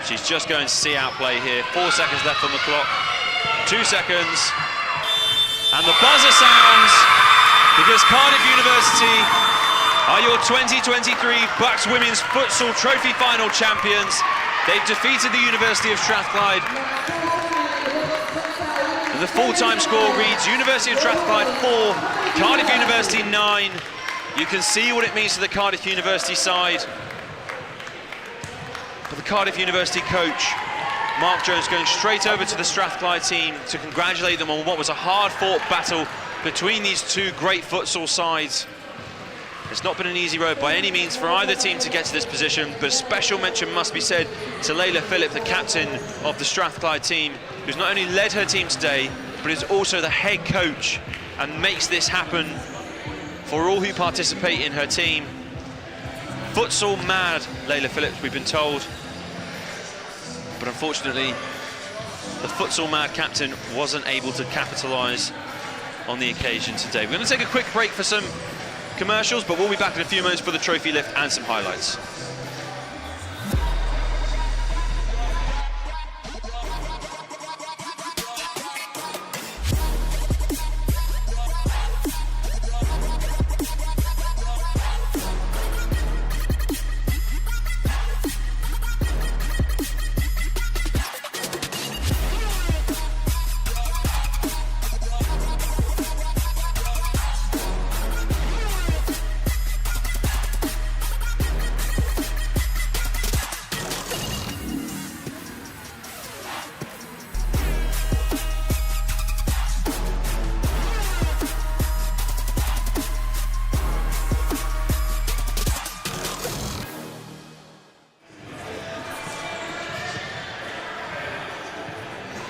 she's just going to see out play here. 4 seconds left on the clock. 2 seconds. And the buzzer sounds because Cardiff University are your 2023 Bucks Women's Futsal Trophy Final champions. They've defeated the University of Strathclyde. And the full-time score reads University of Strathclyde 4, Cardiff University 9. You can see what it means to the Cardiff University side. But the Cardiff University coach, Mark Jones, going straight over to the Strathclyde team to congratulate them on what was a hard-fought battle between these two great futsal sides. It's not been an easy road by any means for either team to get to this position, but a special mention must be said to Layla Phillip, the captain of the Strathclyde team, who's not only led her team today, but is also the head coach and makes this happen for all who participate in her team. Futsal mad Layla Phillips, we've been told. But unfortunately, the futsal mad captain wasn't able to capitalise on the occasion today. We're going to take a quick break for some commercials, but we'll be back in a few moments for the trophy lift and some highlights.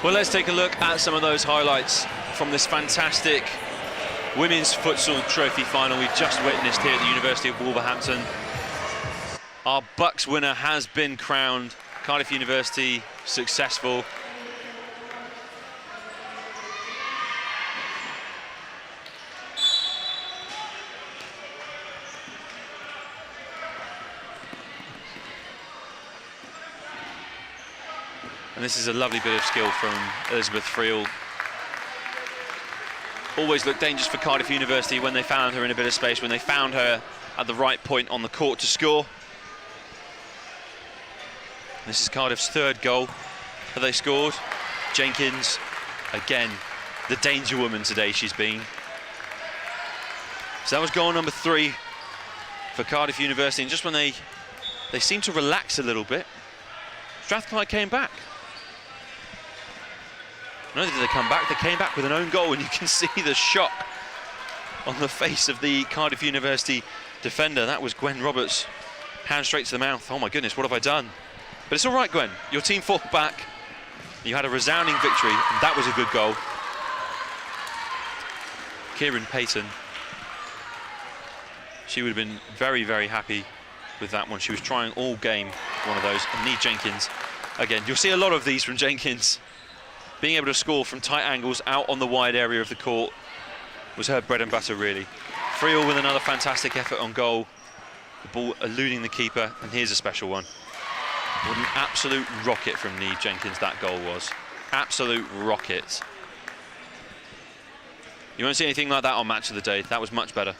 Well, let's take a look at some of those highlights from this fantastic women's futsal trophy final we've just witnessed here at the University of Wolverhampton. Our Bucks winner has been crowned. Cardiff University successful. And this is a lovely bit of skill from Elizabeth Friel. Always looked dangerous for Cardiff University when they found her in a bit of space, when they found her at the right point on the court to score. This is Cardiff's third goal that they scored. Jenkins, again, the danger woman today she's been. So that was goal number 3 for Cardiff University. And just when they seemed to relax a little bit, Strathclyde came back. Not only did they come back, they came back with an own goal, and you can see the shock on the face of the Cardiff University defender. That was Gwen Roberts, hand straight to the mouth. Oh my goodness, what have I done? But it's all right, Gwen. Your team fought back. You had a resounding victory, and that was a good goal. Kieran Payton, she would have been very, very happy with that one. She was trying all game, one of those. And Neve Jenkins, again, you'll see a lot of these from Jenkins. Being able to score from tight angles out on the wide area of the court was her bread and butter, really. Friel with another fantastic effort on goal. The ball eluding the keeper, and here's a special one. What an absolute rocket from Neve Jenkins that goal was. Absolute rocket. You won't see anything like that on Match of the Day. That was much better.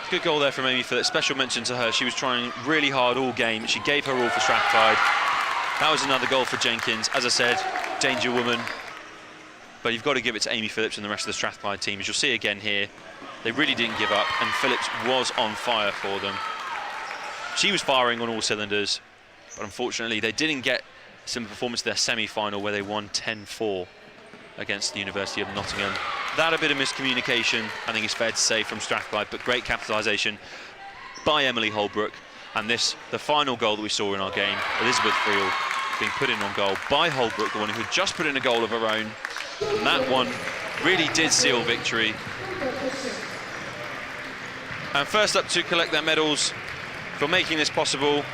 Good goal there from Amy Phillips. Special mention to her. She was trying really hard all game. She gave her all for Strathclyde. That was another goal for Jenkins. As I said, danger woman. But you've got to give it to Amy Phillips and the rest of the Strathclyde team. As you'll see again here, they really didn't give up, and Phillips was on fire for them. She was firing on all cylinders, but unfortunately they didn't get some performance in their semi-final where they won 10-4 against the University of Nottingham. That a bit of miscommunication, I think it's fair to say, from Strathclyde, but great capitalisation by Emily Holbrook. And this, the final goal that we saw in our game, Elizabeth Friel being put in on goal by Holbrook, the one who had just put in a goal of her own. And that one really did seal victory. And first up to collect their medals for making this possible,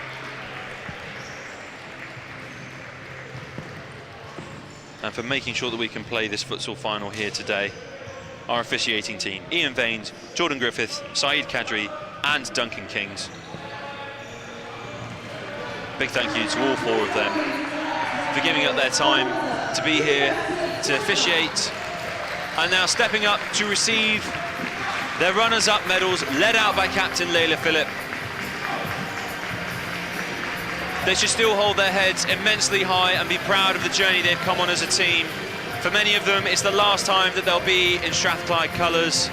and for making sure that we can play this futsal final here today, our officiating team: Ian Vaines, Jordan Griffiths, Saeed Kadri and Duncan Kings. Big thank you to all 4 of them for giving up their time to be here to officiate, and now stepping up to receive their runners-up medals, led out by captain Layla Phillip. They should still hold their heads immensely high and be proud of the journey they've come on as a team. For many of them, it's the last time that they'll be in Strathclyde colours.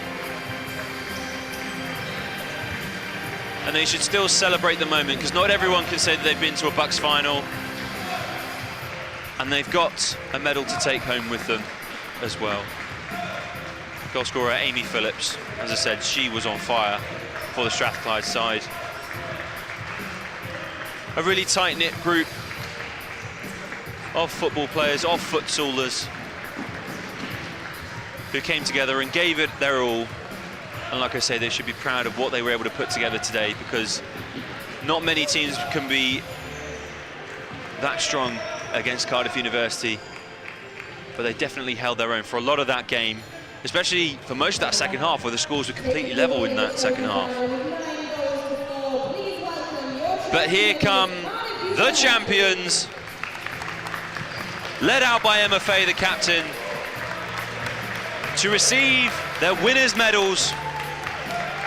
And they should still celebrate the moment, because not everyone can say that they've been to a Bucks final. And they've got a medal to take home with them as well. Goal scorer Amy Phillips, as I said, she was on fire for the Strathclyde side. A really tight-knit group of football players, of futsalers. who came together and gave it their all. And like I say, they should be proud of what they were able to put together today, because not many teams can be that strong against Cardiff University, but they definitely held their own for a lot of that game, especially for most of that second half, where the scores were completely level in that second half. But here come the champions, led out by Emma Fay, the captain, to receive their winners' medals,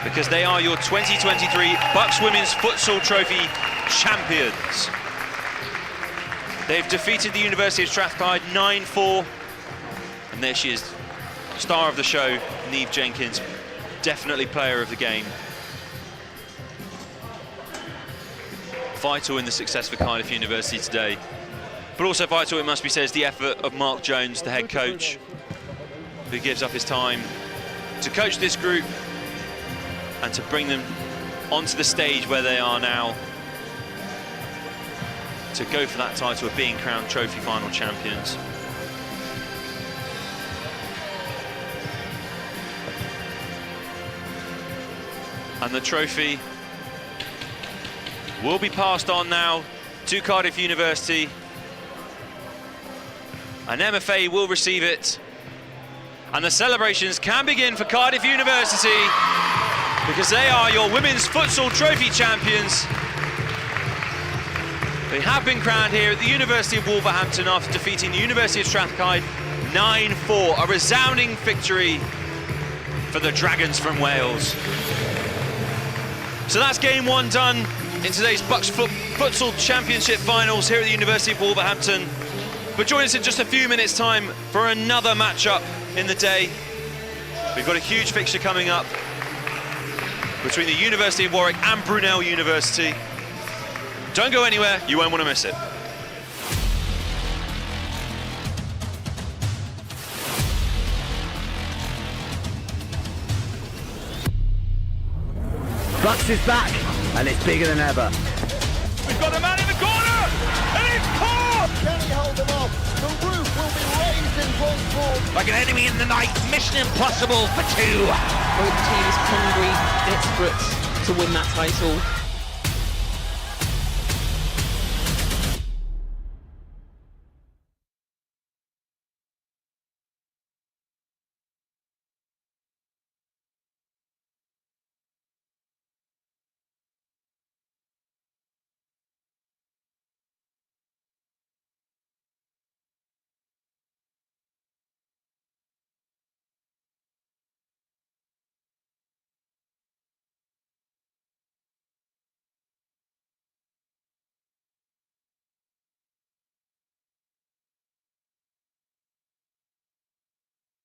because they are your 2023 Bucks Women's Futsal Trophy champions. They've defeated the University of Strathclyde 9-4, and there she is, star of the show, Niamh Jenkins, definitely player of the game. Vital in the success for Cardiff University today, but also vital, it must be said, is the effort of Mark Jones, the head coach, who gives up his time to coach this group and to bring them onto the stage where they are now, to go for that title of being crowned trophy final champions. And the trophy will be passed on now to Cardiff University, and Emma Fay will receive it, and the celebrations can begin for Cardiff University, because they are your Women's Futsal Trophy champions. They have been crowned here at the University of Wolverhampton after defeating the University of Strathclyde 9-4, a resounding victory for the Dragons from Wales. So that's game one done in today's Bucks Futsal Championship finals here at the University of Wolverhampton. But join us in just a few minutes' time for another matchup in the day. We've got a huge fixture coming up between the University of Warwick and Brunel University. Don't go anywhere, you won't want to miss it. Bucks is back, and it's bigger than ever. We've got a man in the corner, and it's caught! Can he hold them off? The roof will be raised in front court. Like an enemy in the night, mission impossible for two. Both teams hungry, desperate to win that title.